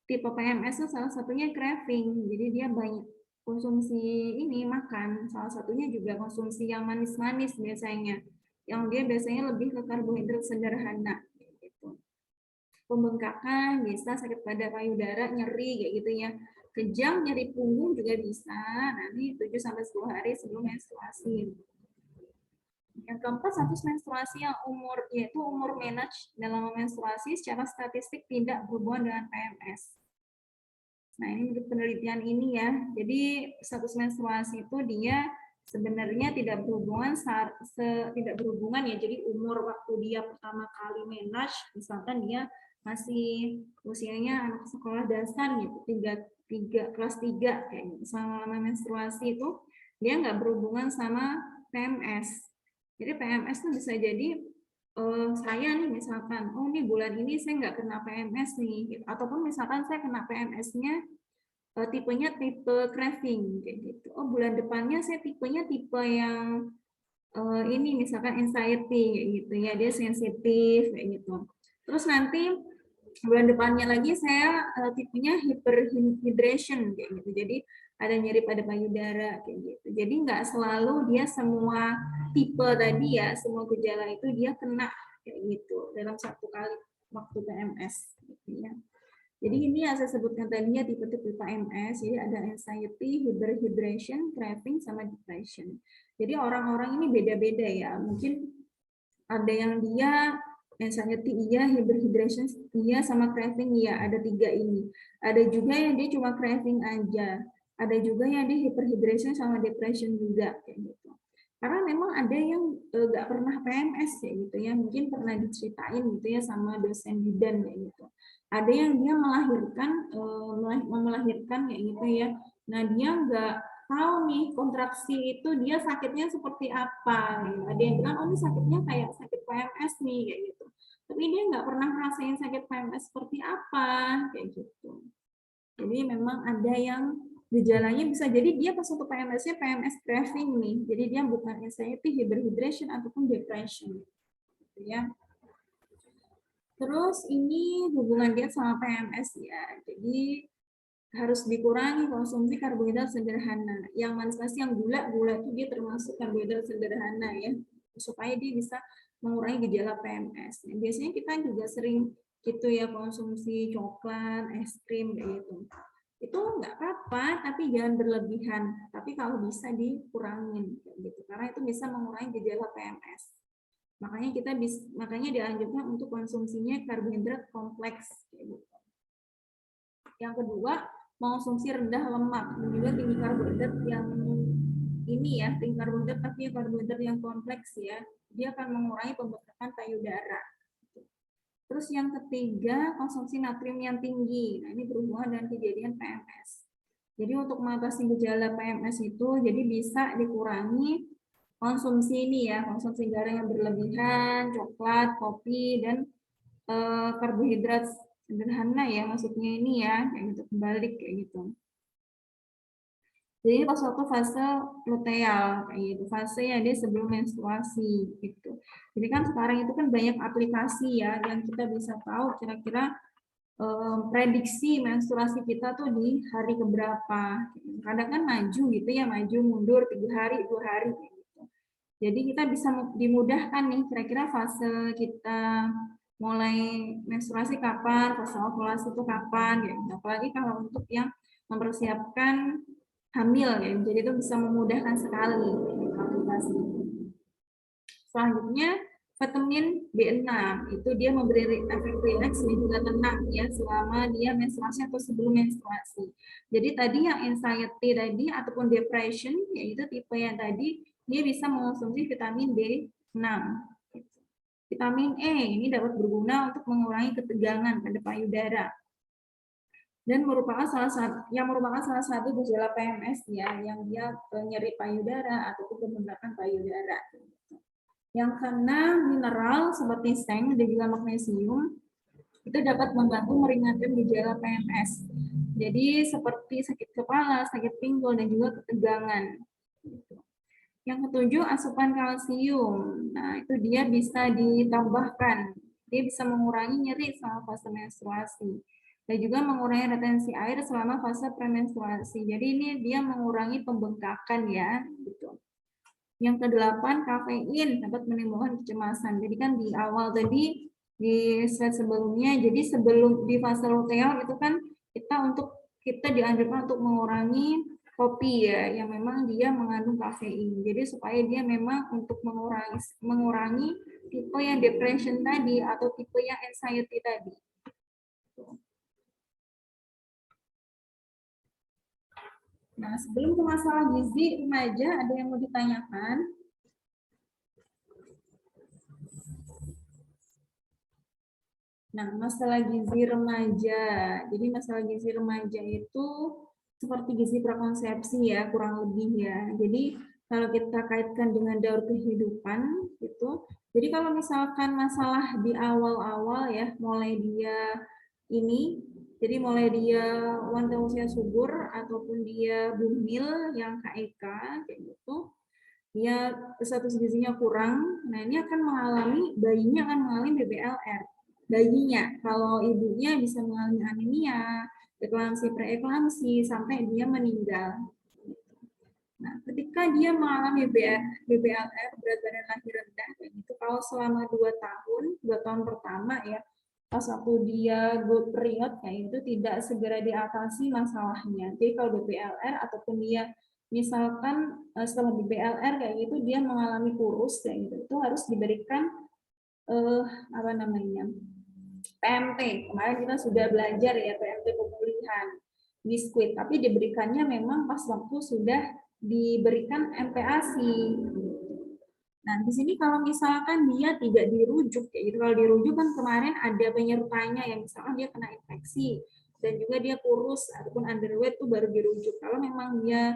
tipe PMS itu salah satunya craving, jadi dia banyak konsumsi ini makan, salah satunya juga konsumsi yang manis-manis biasanya, yang dia biasanya lebih ke karbohidrat sederhana gitu. Pembengkakan bisa, sakit pada payudara, nyeri kayak gitu ya, kejang, nyeri punggung juga bisa, nanti 7-10 hari sebelum menstruasi. Yang keempat, status menstruasi yang yaitu umur menarche dalam menstruasi secara statistik tidak berhubungan dengan PMS. Nah, ini menurut penelitian ini ya. Jadi status menstruasi itu dia sebenarnya tidak berhubungan ya. Jadi umur waktu dia pertama kali menarche, misalkan dia masih usianya anak sekolah dasar gitu, kelas 3 kayak gitu. Selama menstruasi itu dia nggak berhubungan sama PMS. Jadi PMS itu bisa jadi saya nih misalkan, oh ini bulan ini saya nggak kena PMS nih, gitu. Ataupun misalkan saya kena PMS-nya tipenya tipe craving kayak gitu. Oh bulan depannya saya tipenya tipe yang ini misalkan anxiety kayak gitu ya, dia sensitif kayak gitu. Terus nanti bulan depannya lagi saya tipenya hyperhydration kayak gitu. Jadi ada nyeri pada payudara kayak gitu. Jadi nggak selalu dia semua tipe tadi ya, semua gejala itu dia kena kayak gitu dalam satu kali waktu PMS gitu ya. Jadi ini yang saya sebutkan tadinya tipe-tipe PMS, jadi ada anxiety, hyperhydration, craving, sama depression. Jadi orang-orang ini beda-beda ya. Mungkin ada yang dia anxiety iya, hyperhydration iya, sama craving iya, ada 3 ini. Ada juga yang dia cuma craving aja. Ada juga yang dia hyperhydration sama depression juga kayak gitu. Karena memang ada yang nggak pernah PMS ya gitu ya, mungkin pernah diceritain gitu ya sama dosen bidan kayak gitu. Ada yang dia melahirkan kayak gitu ya. Nah dia nggak tahu nih kontraksi itu dia sakitnya seperti apa. Ada yang bilang, oh ini sakitnya kayak sakit PMS nih kayak gitu. Tapi dia nggak pernah ngerasain sakit PMS seperti apa kayak gitu. Jadi memang ada yang gejalanya bisa jadi dia pas untuk PMS-nya PMS craving nih. Jadi dia bukan anxiety, hyperhydration ataupun depression. Gitu ya. Terus ini hubungan diet sama PMS ya. Jadi harus dikurangi konsumsi karbohidrat sederhana. Yang manis yang gula itu dia termasuk karbohidrat sederhana ya, supaya dia bisa mengurangi gejala PMS. Biasanya kita juga sering gitu ya konsumsi coklat, es krim kayak gitu. Itu nggak apa-apa, tapi jangan berlebihan. Tapi kalau bisa dikurangin gitu, karena itu bisa mengurangi gejala PMS. Makanya dianjurkan untuk konsumsinya karbohidrat kompleks gitu. Yang kedua, mengonsumsi rendah lemak dan juga tinggi karbohidrat yang ini ya, tinggi karbohidrat tapi karbohidrat yang kompleks ya. Dia akan mengurangi pembekakan payudara. Terus yang ketiga, konsumsi natrium yang tinggi. Nah, ini berhubungan dengan kejadian PMS. Jadi untuk mengatasi gejala PMS itu, jadi bisa dikurangi konsumsi ini ya, konsumsi garam yang berlebihan, coklat, kopi, dan karbohidrat sederhana ya, maksudnya ini ya, kayak gitu, kebalik kayak gitu. Jadi pas waktu fase luteal kayak gitu, fase yang dia sebelum menstruasi gitu. Jadi kan sekarang itu kan banyak aplikasi ya yang kita bisa tahu kira-kira prediksi menstruasi kita tuh di hari keberapa. Kadang kan maju gitu ya, maju mundur 3 hari, 2 hari gitu. Jadi kita bisa dimudahkan nih kira-kira fase kita mulai menstruasi kapan, fase ovulasi itu kapan ya. Apalagi kalau untuk yang mempersiapkan hamil ya. Jadi itu bisa memudahkan sekali aplikasi. Selanjutnya vitamin B6 itu dia memberi efek rileks dan juga tenang ya selama dia menstruasi atau sebelum menstruasi. Jadi tadi yang anxiety tadi ataupun depression yaitu tipe yang tadi dia bisa mengonsumsi vitamin B6. Vitamin E ini dapat berguna untuk mengurangi ketegangan pada payudara dan merupakan salah satu gejala PMS ya, yang dia nyeri payudara ataupun pembengkakan payudara. Yang keenam, mineral seperti seng dan juga magnesium itu dapat membantu meringankan gejala PMS. Jadi seperti sakit kepala, sakit pinggul, dan juga ketegangan. Yang ketujuh, asupan kalsium. Nah, itu dia bisa ditambahkan. Dia bisa mengurangi nyeri selama fase menstruasi. Dan juga mengurangi retensi air selama fase premenstruasi. Jadi ini dia mengurangi pembengkakan ya. Gitu. Yang kedelapan, kafein dapat menimbulkan kecemasan. Jadi kan di awal tadi, di slide sebelumnya, jadi sebelum di fase luteal itu kan kita dianjurkan untuk mengurangi kopi ya, yang memang dia mengandung kafein. Jadi supaya dia memang untuk mengurangi tipe yang depression tadi atau tipe yang anxiety tadi. Nah, sebelum ke masalah gizi remaja, ada yang mau ditanyakan? Nah, masalah gizi remaja. Jadi masalah gizi remaja itu seperti gizi prakonsepsi ya, kurang lebih ya. Jadi kalau kita kaitkan dengan daur kehidupan itu, jadi kalau misalkan masalah di awal-awal ya, mulai dia ini, jadi mulai dia wanita usia subur ataupun dia bumil yang KEK kayak gitu, dia status gizinya kurang, nah ini akan bayinya akan mengalami BBLR. Bayinya, kalau ibunya bisa mengalami anemia, eklamsi, preeklamsi, sampai dia meninggal. Nah, ketika dia mengalami BBLR, berat badan lahir rendah, itu kalau selama 2 tahun, 2 tahun pertama ya, pas waktu dia good period, kayak itu tidak segera diatasi masalahnya. Jadi kalau BBLR ataupun dia misalkan setelah BBLR kayak gitu dia mengalami kurus kayak gitu, itu harus diberikan apa namanya PMT. Kemarin kita sudah belajar ya PMT pemulihan biskuit, tapi diberikannya memang pas waktu sudah diberikan MPASI. Nah, di sini kalau misalkan dia tidak dirujuk, kayak gitu, kalau dirujuk kan kemarin ada penyertanya yang misalkan dia kena infeksi dan juga dia kurus ataupun underweight tuh baru dirujuk. Kalau memang dia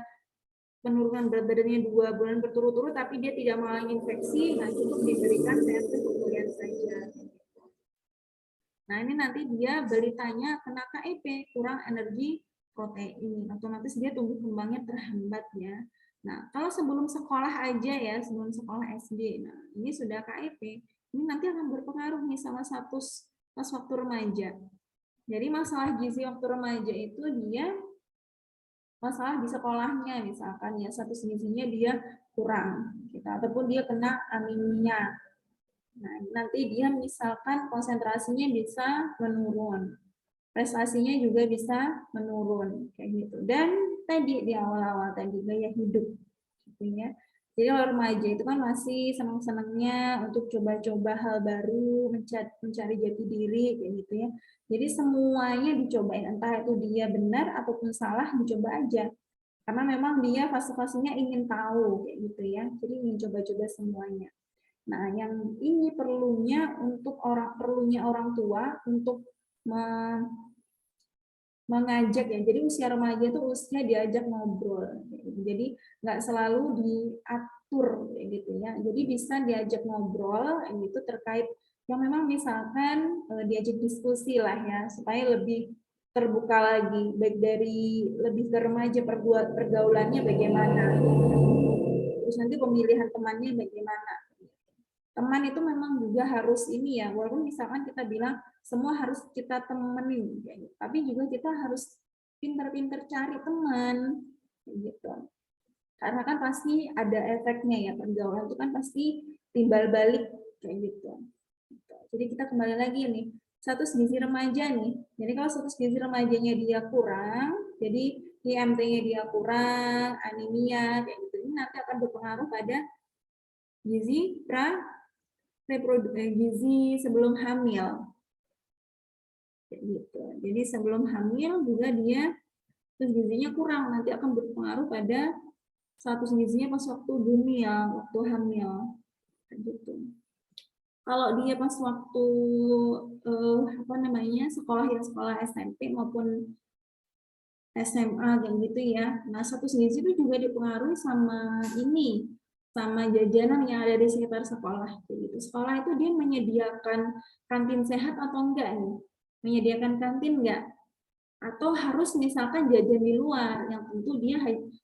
penurunan berat badannya 2 bulan berturut-turut tapi dia tidak mengalami infeksi, nah cukup diberikan PMT pemulihan saja. Nah, ini nanti dia beritanya kena KEP, kurang energi protein, otomatis dia tumbuh kembangnya terhambat ya. Nah, kalau sebelum sekolah aja ya, sebelum sekolah SD, nah ini sudah KEP, ini nanti akan berpengaruh nih sama status pas waktu remaja. Jadi masalah gizi waktu remaja itu dia masalah di sekolahnya, misalkan ya status gizinya dia kurang, gitu, ataupun dia kena anemia. Nah, nanti dia misalkan konsentrasinya bisa menurun, prestasinya juga bisa menurun kayak gitu. Dan tadi di awal-awal tadi gaya hidup gitu ya. Jadi kalau remaja itu kan masih senang-senangnya untuk coba-coba hal baru, mencari jati diri kayak gitu ya. Jadi semuanya dicobain, entah itu dia benar ataupun salah, dicoba aja. Karena memang dia fase-fasenya ingin tahu kayak gitu ya. Jadi ingin coba-coba semuanya. Nah, yang ini perlunya orang tua untuk mengajak ya. Jadi usia remaja itu usia diajak ngobrol. Jadi nggak selalu diatur kayak gitu ya. Jadi bisa diajak ngobrol gitu terkait yang memang misalkan diajak diskusi lah ya supaya lebih terbuka lagi, baik dari lebih ke remaja pergaulannya bagaimana, terus nanti pemilihan temannya bagaimana. Teman itu memang juga harus ini ya, walaupun misalkan kita bilang semua harus kita temenin, tapi juga kita harus pinter-pinter cari teman, gitu. Karena kan pasti ada efeknya ya, pergaulan itu kan pasti timbal balik kayak gitu. Jadi kita kembali lagi nih, status gizi remaja nih. Jadi kalau status gizi remajanya dia kurang, jadi IMT-nya dia kurang, anemia kayak gitu, ini nanti akan berpengaruh pada gizi gizi sebelum hamil. Gitu. Jadi sebelum hamil juga dia terus gizinya kurang, nanti akan berpengaruh pada status gizinya pas waktu bumil, waktu hamil. Gitu. Kalau dia pas waktu apa namanya sekolah ya sekolah SMP maupun SMA kayak gitu ya. Nah, status gizi itu juga dipengaruhi sama ini sama jajanan yang ada di sekitar sekolah. Jadi sekolah itu dia menyediakan kantin sehat atau enggak nih? Menyediakan kantin enggak? Atau harus misalkan jajan di luar yang tentu dia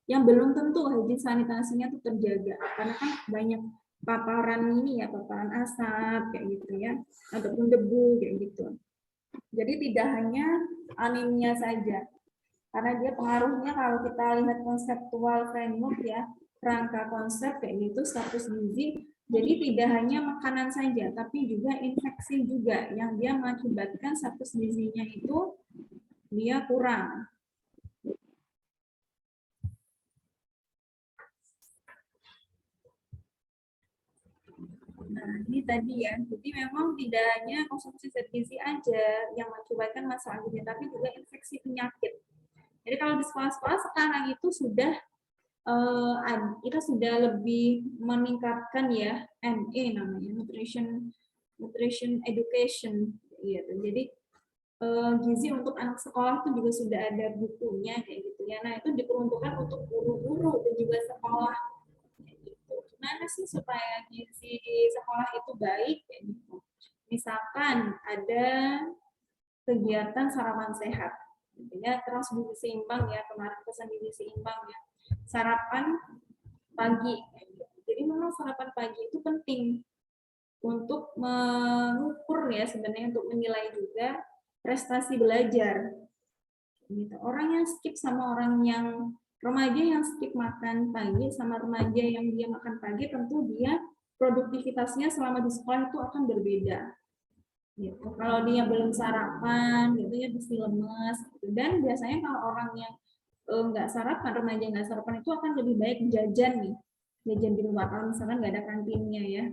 yang belum tentu higien sanitasinya tuh terjaga karena kan banyak paparan ini ya, paparan asap kayak gitu ya, ataupun debu kayak gitu. Jadi tidak hanya anemia saja, karena dia pengaruhnya kalau kita lihat konseptual framework ya, rangka konsep kayak gitu status gizi. Jadi tidak hanya makanan saja, tapi juga infeksi juga yang dia mengakibatkan status gizinya itu dia kurang. Nah, ini tadi ya. Jadi memang tidak hanya konsumsi zat gizi aja yang mengakibatkan masalah gizi, tapi juga infeksi penyakit. Jadi kalau di sekolah-sekolah sekarang itu sudah kita sudah lebih meningkatkan ya NE namanya nutrition education gitu. Jadi gizi untuk anak sekolah itu juga sudah ada bukunya kayak gitu ya. Nah itu diperuntukkan untuk guru-guru dan juga sekolah. Gitu. Gimana sih supaya gizi di sekolah itu baik kayak gitu? Misalkan ada kegiatan sarapan sehat, intinya terus gizi seimbang ya, kemarin pesan gizi seimbang ya, sarapan pagi. Jadi memang sarapan pagi itu penting untuk mengukur ya sebenarnya, untuk menilai juga prestasi belajar. Gitu. Orang yang skip sama orang yang remaja yang skip makan pagi sama remaja yang dia makan pagi, tentu dia produktivitasnya selama di sekolah itu akan berbeda. Gitu. Kalau dia belum sarapan, gitu ya pasti lemes. Gitu. Dan biasanya kalau orang yang nggak sarapan, remaja nggak sarapan itu akan lebih baik jajan nih, jajan di luar kalau misalkan nggak ada kantinnya ya.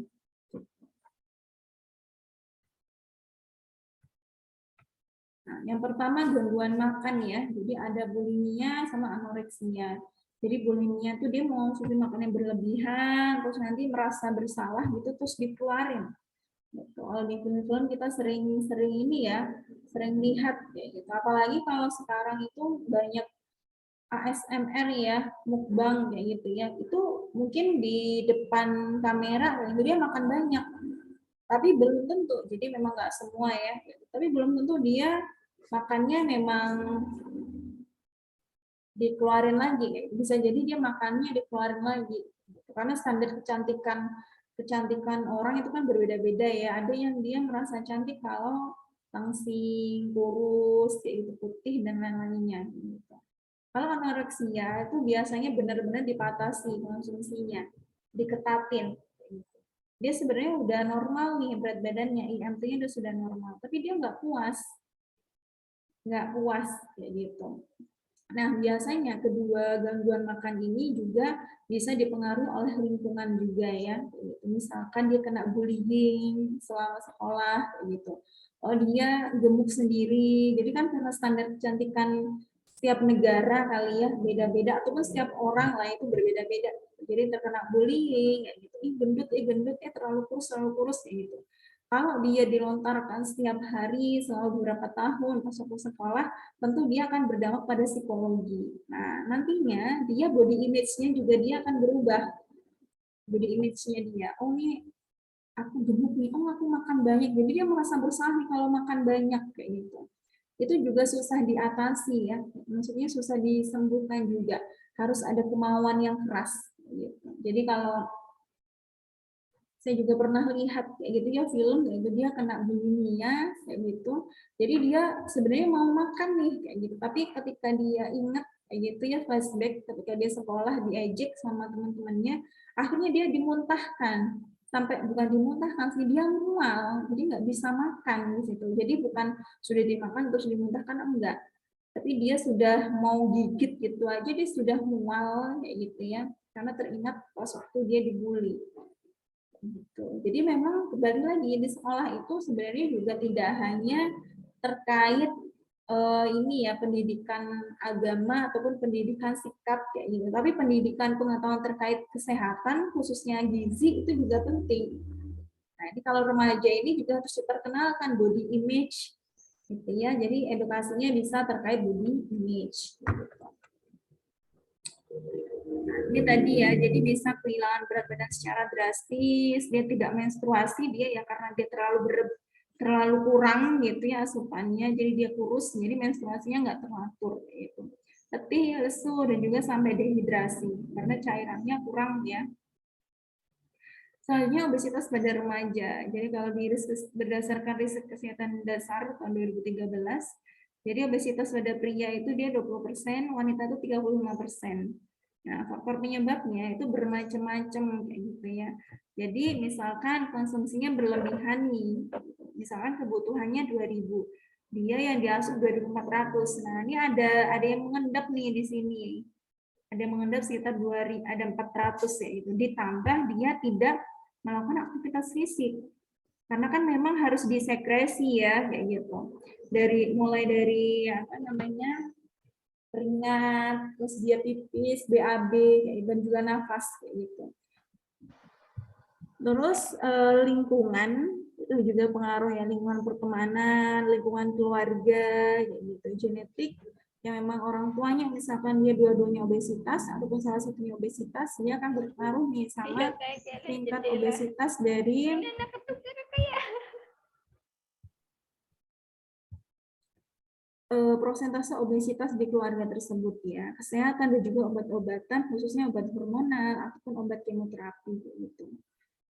Nah, yang pertama gangguan makan ya. Jadi ada bulimia sama anoreksia. Jadi bulimia tuh dia mau konsumsi makan yang berlebihan, terus nanti merasa bersalah gitu, terus dikeluarin. Gitu. Kalau di film-film kita sering ini ya, sering lihat kayak gitu. Apalagi kalau sekarang itu banyak ASMR ya, mukbang kayak gitu ya. Itu mungkin di depan kamera, itu dia makan banyak. Tapi belum tentu, jadi memang nggak semua ya. Tapi belum tentu dia makannya memang dikeluarin lagi. Bisa jadi dia makannya dikeluarin lagi. Karena standar kecantikan orang itu kan berbeda-beda ya. Ada yang dia merasa cantik kalau langsing, kurus, kayak gitu, putih dan lain-lainnya. Gitu. Kalau anoreksia itu biasanya benar-benar dipatasi konsumsinya, diketatin. Dia sebenarnya udah normal nih berat badannya, IMT-nya udah sudah normal, tapi dia nggak puas kayak gitu. Nah, biasanya kedua gangguan makan ini juga bisa dipengaruhi oleh lingkungan juga ya. Misalkan dia kena bullying selama sekolah gitu. Oh, dia gemuk sendiri. Jadi kan karena standar kecantikan setiap negara kali ya beda-beda, ataupun setiap orang lah itu berbeda-beda. Jadi terkena bullying kayak gitu. Ih gendut ya terlalu kurus kayak gitu. Kalau dia dilontarkan setiap hari selama beberapa tahun pas waktu sekolah, tentu dia akan berdampak pada psikologi. Nah, nantinya dia body image-nya juga dia akan berubah. Body image-nya dia, oh nih aku gemuk nih, oh aku makan banyak. Jadi dia merasa bersalah kalau makan banyak kayak gitu. Itu juga susah diatasi ya. Maksudnya susah disembuhkan juga. Harus ada kemauan yang keras gitu. Jadi kalau saya juga pernah lihat kayak gitu ya film kayak gitu, dia kena bulimia kayak gitu, jadi dia sebenarnya mau makan nih kayak gitu, tapi ketika dia ingat kayak gitu ya, flashback ketika dia sekolah diejek sama teman-temannya, akhirnya dia dimuntahkan, sampai bukan dimuntahkan sih, dia mual, jadi nggak bisa makan di situ. Jadi bukan sudah dimakan terus dimuntahkan, enggak, tapi dia sudah mau gigit gitu aja dia sudah mual kayak gitu ya, karena teringat pas waktu dia dibully. Gitu. Jadi memang kembali lagi di sekolah itu sebenarnya juga tidak hanya terkait ini ya pendidikan agama ataupun pendidikan sikap kayak gitu, tapi pendidikan pengetahuan terkait kesehatan khususnya gizi itu juga penting. Nah, ini kalau remaja ini juga harus diperkenalkan body image gitu ya. Jadi edukasinya bisa terkait body image. Gitu. Ini tadi ya, jadi bisa kehilangan berat badan secara drastis, dia tidak menstruasi, dia ya karena dia terlalu kurang gitu ya asupannya, jadi dia kurus, jadi menstruasinya nggak teratur gitu. Letih, lesu, dan juga sampai dehidrasi karena cairannya kurang ya. Selanjutnya obesitas pada remaja. Jadi kalau berdasarkan riset kesehatan dasar tahun 2013, jadi obesitas pada pria itu dia 20%, wanita itu 35%. Nah, faktor penyebabnya itu bermacam-macam kayak gitu ya. Jadi misalkan konsumsinya berlebihan nih. Misalkan kebutuhannya 2000, dia yang diasuh 2400. Nah, ini ada yang mengendap nih di sini. Ada yang mengendap sekitar 2000, ada 400 ya itu. Ditambah dia tidak melakukan aktivitas fisik. Karena kan memang harus disekresi ya kayak gitu. Mulai dari apa namanya? Keringat, terus dia pipis, BAB, dan juga nafas kayak gitu. Terus lingkungan itu juga pengaruh ya, lingkungan pertemanan, lingkungan keluarga, kayak gitu, genetik yang memang orang tuanya misalkan dia dua-duanya obesitas ataupun salah satunya obesitas, dia akan berpengaruh nih sama tingkat obesitas dari prosentase obesitas di keluarga tersebut ya, kesehatan dan juga obat-obatan khususnya obat hormonal ataupun obat kemoterapi gitu.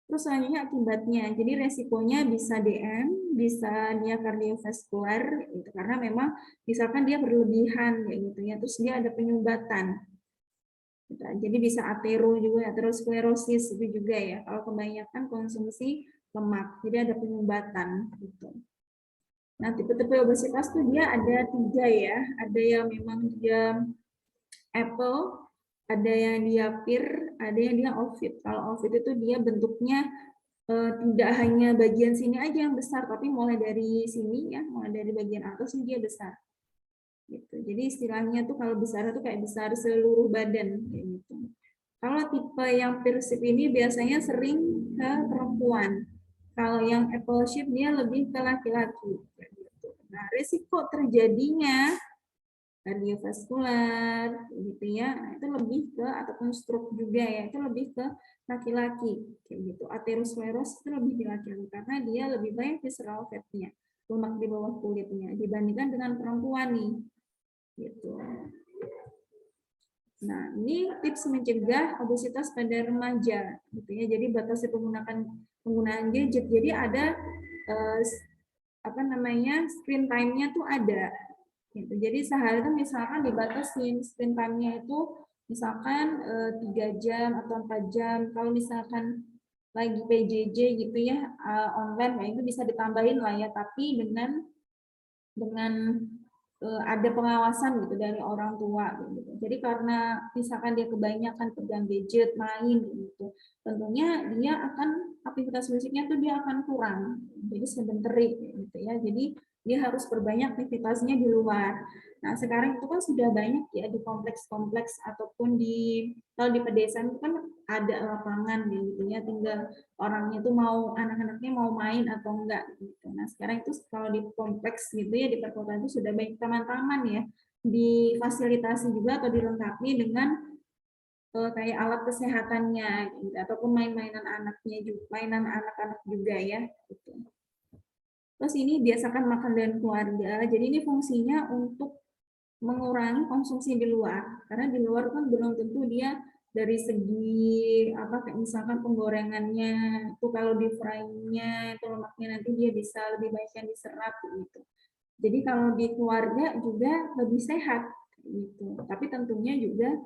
Terus selanjutnya akibatnya, jadi resikonya bisa DM, bisa dia kardiovaskular gitu, karena memang misalkan dia berlebihan kayak gitu ya, terus dia ada penyumbatan. Gitu. Jadi bisa atero juga, aterosklerosis itu juga ya, kalau kebanyakan konsumsi lemak, jadi ada penyumbatan gitu. Nah, tipe-tipe obesitas tuh dia ada 3 ya. Ada yang memang dia apple, ada yang dia pear, ada yang dia ovoid. Kalau ovoid itu dia bentuknya tidak hanya bagian sini aja yang besar, tapi mulai dari sini ya, mulai dari bagian atas ini dia besar. Gitu. Jadi istilahnya tuh kalau besar itu kayak besar seluruh badan kayak gitu. Kalau tipe yang pear shape ini biasanya sering ke perempuan. Kalau yang apple shape dia lebih ke laki-laki. Nah, risiko terjadinya kardiovaskular gitu ya, itu lebih ke ataupun stroke juga ya, itu lebih ke laki-laki kayak gitu. Aterosklerosis itu lebih di laki-laki karena dia lebih banyak visceral fatnya, lemak di bawah kulitnya dibandingkan dengan perempuan nih. Gitu. Nah, ini tips mencegah obesitas pada remaja gitu ya. Jadi batasi penggunaan gadget. Jadi ada apa namanya? Screen time-nya tuh ada. Gitu. Jadi sehari itu misalkan dibatasi screen time-nya itu misalkan 3 jam atau 4 jam. Kalau misalkan lagi PJJ gitu ya online, ya itu bisa ditambahin lah ya, tapi dengan ada pengawasan gitu dari orang tua gitu. Jadi karena misalkan dia kebanyakan pegang gadget, main gitu, tentunya dia akan aktivitas fisiknya tuh dia akan kurang. Jadi sedentary gitu ya. Jadi dia harus perbanyak aktivitasnya di luar. Nah, sekarang itu kan sudah banyak ya di kompleks-kompleks ataupun kalau di pedesaan itu kan ada lapangan gitu ya, tinggal orangnya tuh anak-anaknya mau main atau enggak gitu. Nah, sekarang itu kalau di kompleks gitu ya, di perkotaan itu sudah banyak taman-taman ya, difasilitasi juga atau dilengkapi dengan kayak alat kesehatannya gitu, ataupun mainan anak-anak juga ya gitu. Terus ini biasakan makan dengan keluarga. Jadi ini fungsinya untuk mengurangi konsumsi di luar. Karena di luar kan belum tentu dia dari segi apa kayak misalkan penggorengannya itu kalau di fry-nya itu lemaknya nanti dia bisa lebih banyak yang diserap gitu. Jadi kalau di keluarga juga lebih sehat gitu. Tapi tentunya juga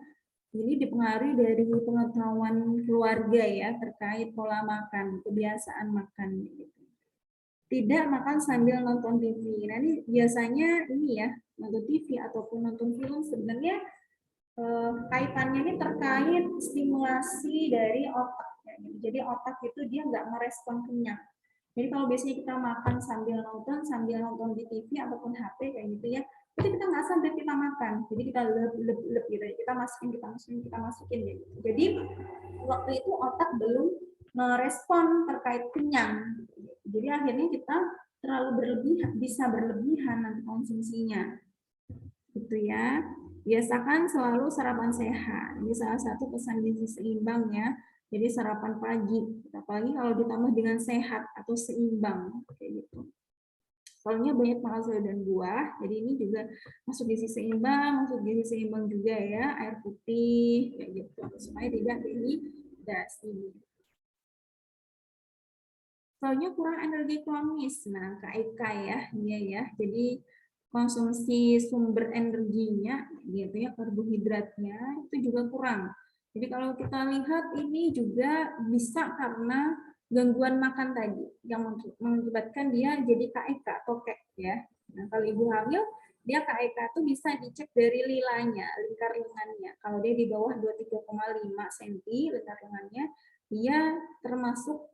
ini dipengaruhi dari pengetahuan keluarga ya terkait pola makan, kebiasaan makan gitu. Tidak makan sambil nonton TV. Nah, ini biasanya ini ya, nonton TV ataupun nonton film sebenarnya kaitannya ini terkait stimulasi dari otak. Ya. Jadi otak itu dia nggak merespon kenyang. Jadi kalau biasanya kita makan sambil nonton di TV ataupun HP kayak gitu ya, itu kita nggak sadar kita makan. Jadi kita lep gitu ya, kita masukin gitu. Jadi waktu itu otak belum merespon terkait kenyang. Jadi akhirnya kita terlalu bisa berlebihan nanti konsumsinya. Gitu ya. biasakan selalu sarapan sehat. Ini salah satu pesan gizi seimbang ya. Jadi sarapan pagi, apalagi kalau ditambah dengan sehat atau seimbang kayak gitu. Soalnya banyak makan sayur dan buah, jadi ini juga masuk gizi seimbang, juga ya, air putih kayak gitu supaya tidak dehidrasi. Soalnya kurang energi kronis, nah KIK ya, dia ya. Jadi konsumsi sumber energinya, gitu ya, karbohidratnya itu juga kurang. Jadi kalau kita lihat ini juga bisa karena gangguan makan tadi yang mengakibatkan dia jadi KIK atau kek ya. Nah, kalau ibu hamil dia KIK itu bisa dicek dari lilanya, lingkar lengannya. Kalau dia di bawah 23,5 cm lingkar lengannya, dia termasuk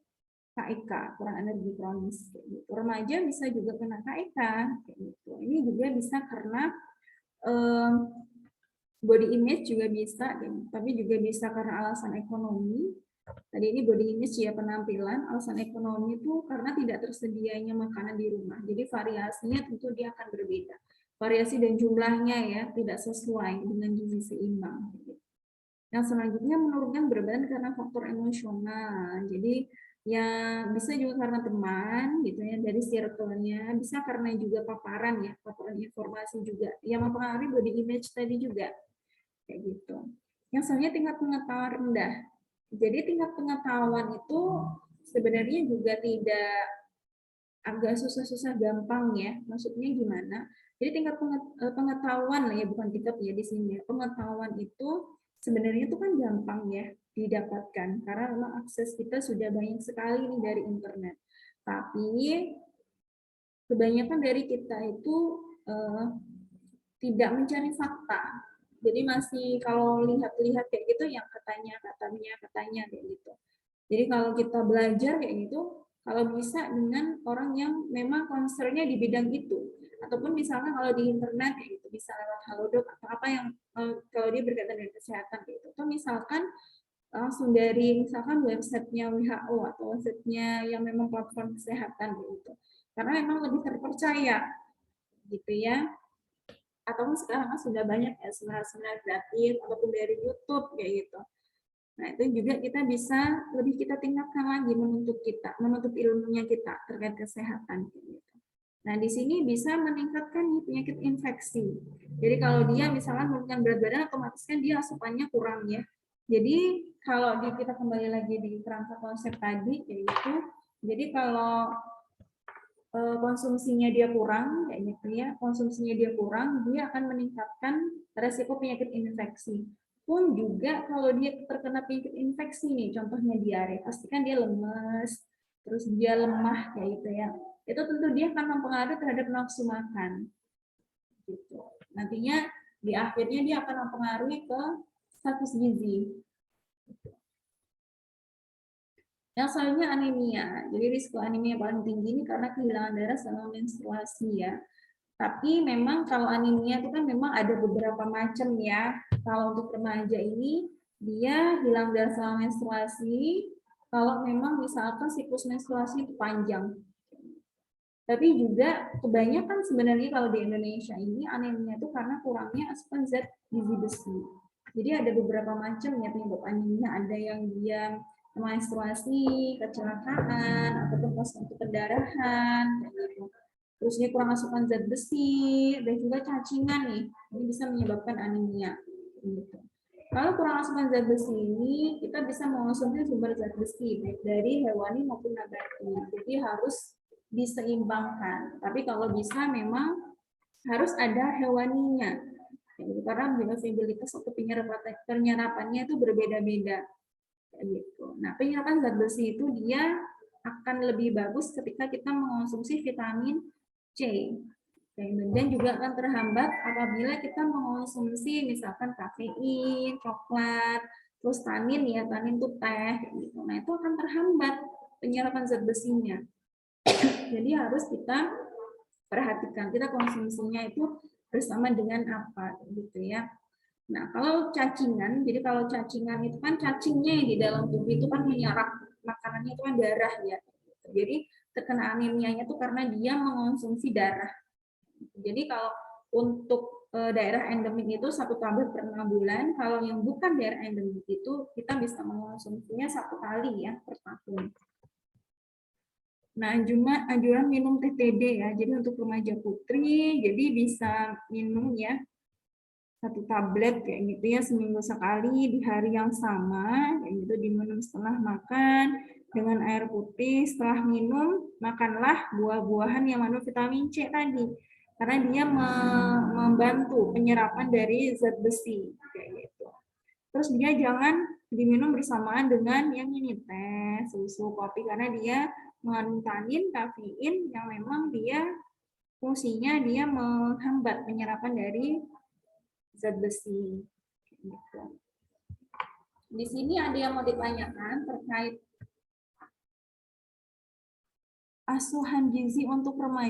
KIK, kurang energi kronis kayak gitu. Remaja bisa juga kena KIK kayak gitu. Ini juga bisa karena body image juga bisa, tapi juga bisa karena alasan ekonomi. Tadi ini body image ya, penampilan. Alasan ekonomi itu karena tidak tersedianya makanan di rumah. Jadi variasinya tentu dia akan berbeda. Variasi dan jumlahnya ya tidak sesuai dengan gizi seimbang. Yang selanjutnya menurunkan berat badan karena faktor emosional. Jadi ya bisa juga karena teman gitu ya, dari circle-nya, bisa karena juga paparan ya, paparan informasi juga yang mempengaruhi body image tadi juga kayak gitu. Yang selanjutnya tingkat pengetahuan rendah. Jadi tingkat pengetahuan itu sebenarnya juga tidak, agak susah-susah gampang ya. Maksudnya gimana? Jadi tingkat pengetahuan lah ya, bukan tingkat ya di sini. Pengetahuan itu sebenarnya itu kan gampang ya didapatkan karena memang akses kita sudah banyak sekali nih dari internet. Tapi kebanyakan dari kita itu tidak mencari fakta. Jadi masih kalau lihat-lihat kayak gitu yang katanya kayak gitu. Jadi kalau kita belajar kayak gitu, kalau bisa dengan orang yang memang concern-nya di bidang itu. Ataupun misalkan kalau di internet kayak gitu, bisa lewat Halodoc atau apa yang kalau dia berkaitan dengan kesehatan kayak gitu. Atau misalkan langsung dari misalkan websitenya WHO atau websitenya yang memang platform kesehatan gitu. Karena memang lebih terpercaya gitu ya. Ataupun sekarang sudah banyak ya seminar-seminar gratis ataupun dari YouTube kayak gitu. Nah, itu juga kita bisa lebih kita tingkatkan lagi menuntut ilmunya kita terkait kesehatan gitu. Nah, di sini bisa meningkatkan penyakit infeksi. Jadi kalau dia misalnya menurunkan berat badan, otomatis kan dia asupannya kurang ya. Jadi kalau kita kembali lagi di kerangka konsep tadi kayak gitu. Jadi kalau konsumsinya dia kurang kayak gitu ya, konsumsinya dia kurang, dia akan meningkatkan resiko penyakit infeksi. Pun juga kalau dia terkena penyakit infeksi nih, contohnya diare, pastikan dia lemes, terus dia lemah kayak gitu ya. Itu tentu dia akan mempengaruhi terhadap nafsu makan. Gitu. Nantinya di akhirnya dia akan mempengaruhi ke status gizi. Yang selanjutnya anemia. Jadi risiko anemia paling tinggi ini karena kehilangan darah selama menstruasi ya. Tapi memang kalau anemia itu kan memang ada beberapa macam ya. Kalau untuk remaja ini dia hilang darah selama menstruasi kalau memang misalkan siklus menstruasi itu panjang. Tapi juga kebanyakan sebenarnya kalau di Indonesia ini anemia itu karena kurangnya asupan zat gizi besi. Jadi ada beberapa macam ya penyebab anemia. Ada yang dia menstruasi, kecelakaan, ataupun kosmetik pendarahan, gitu. Terus dia kurang asupan zat besi, dan juga cacingan nih. Ini bisa menyebabkan anemia. Gitu. Kalau kurang asupan zat besi ini, kita bisa mengonsumsi sumber zat besi, baik dari hewani maupun nabati. Jadi harus diseimbangkan. Tapi kalau bisa memang harus ada hewaninya. Karena biodiversitas atau penyerapannya itu berbeda-beda. Gitu. Nah, penyerapan zat besi itu dia akan lebih bagus ketika kita mengonsumsi vitamin C. Dan juga akan terhambat apabila kita mengonsumsi misalkan kafein, coklat, terus tanin ya, tanin itu teh gitu. Nah, itu akan terhambat penyerapan zat besinya. Jadi harus kita perhatikan kita konsumsinya itu bersama dengan apa gitu ya. Nah, kalau cacingan, jadi kalau cacingan itu kan cacingnya di dalam tubuh itu kan menyerap makanannya itu kan darah ya. Jadi terkena anemianya itu karena dia mengonsumsi darah. Jadi kalau untuk daerah endemik itu 1 tablet per 6 bulan. Kalau yang bukan daerah endemik itu kita bisa mengonsumsinya 1 kali ya per tahun. Nah, anjuran minum TTD ya. Jadi untuk remaja putri, jadi bisa minum ya 1 tablet kayak gitu ya seminggu sekali di hari yang sama, kayak gitu diminum setelah makan dengan air putih. Setelah minum, makanlah buah-buahan yang mengandung vitamin C tadi, karena dia membantu penyerapan dari zat besi kayak gitu. Terus dia jangan diminum bersamaan dengan yang ini teh, susu, kopi, karena dia mengandung tanin, kafein yang memang dia fungsinya dia menghambat penyerapan dari zat besi. Gitu. Di sini ada yang mau ditanyakan terkait asuhan gizi untuk remaja.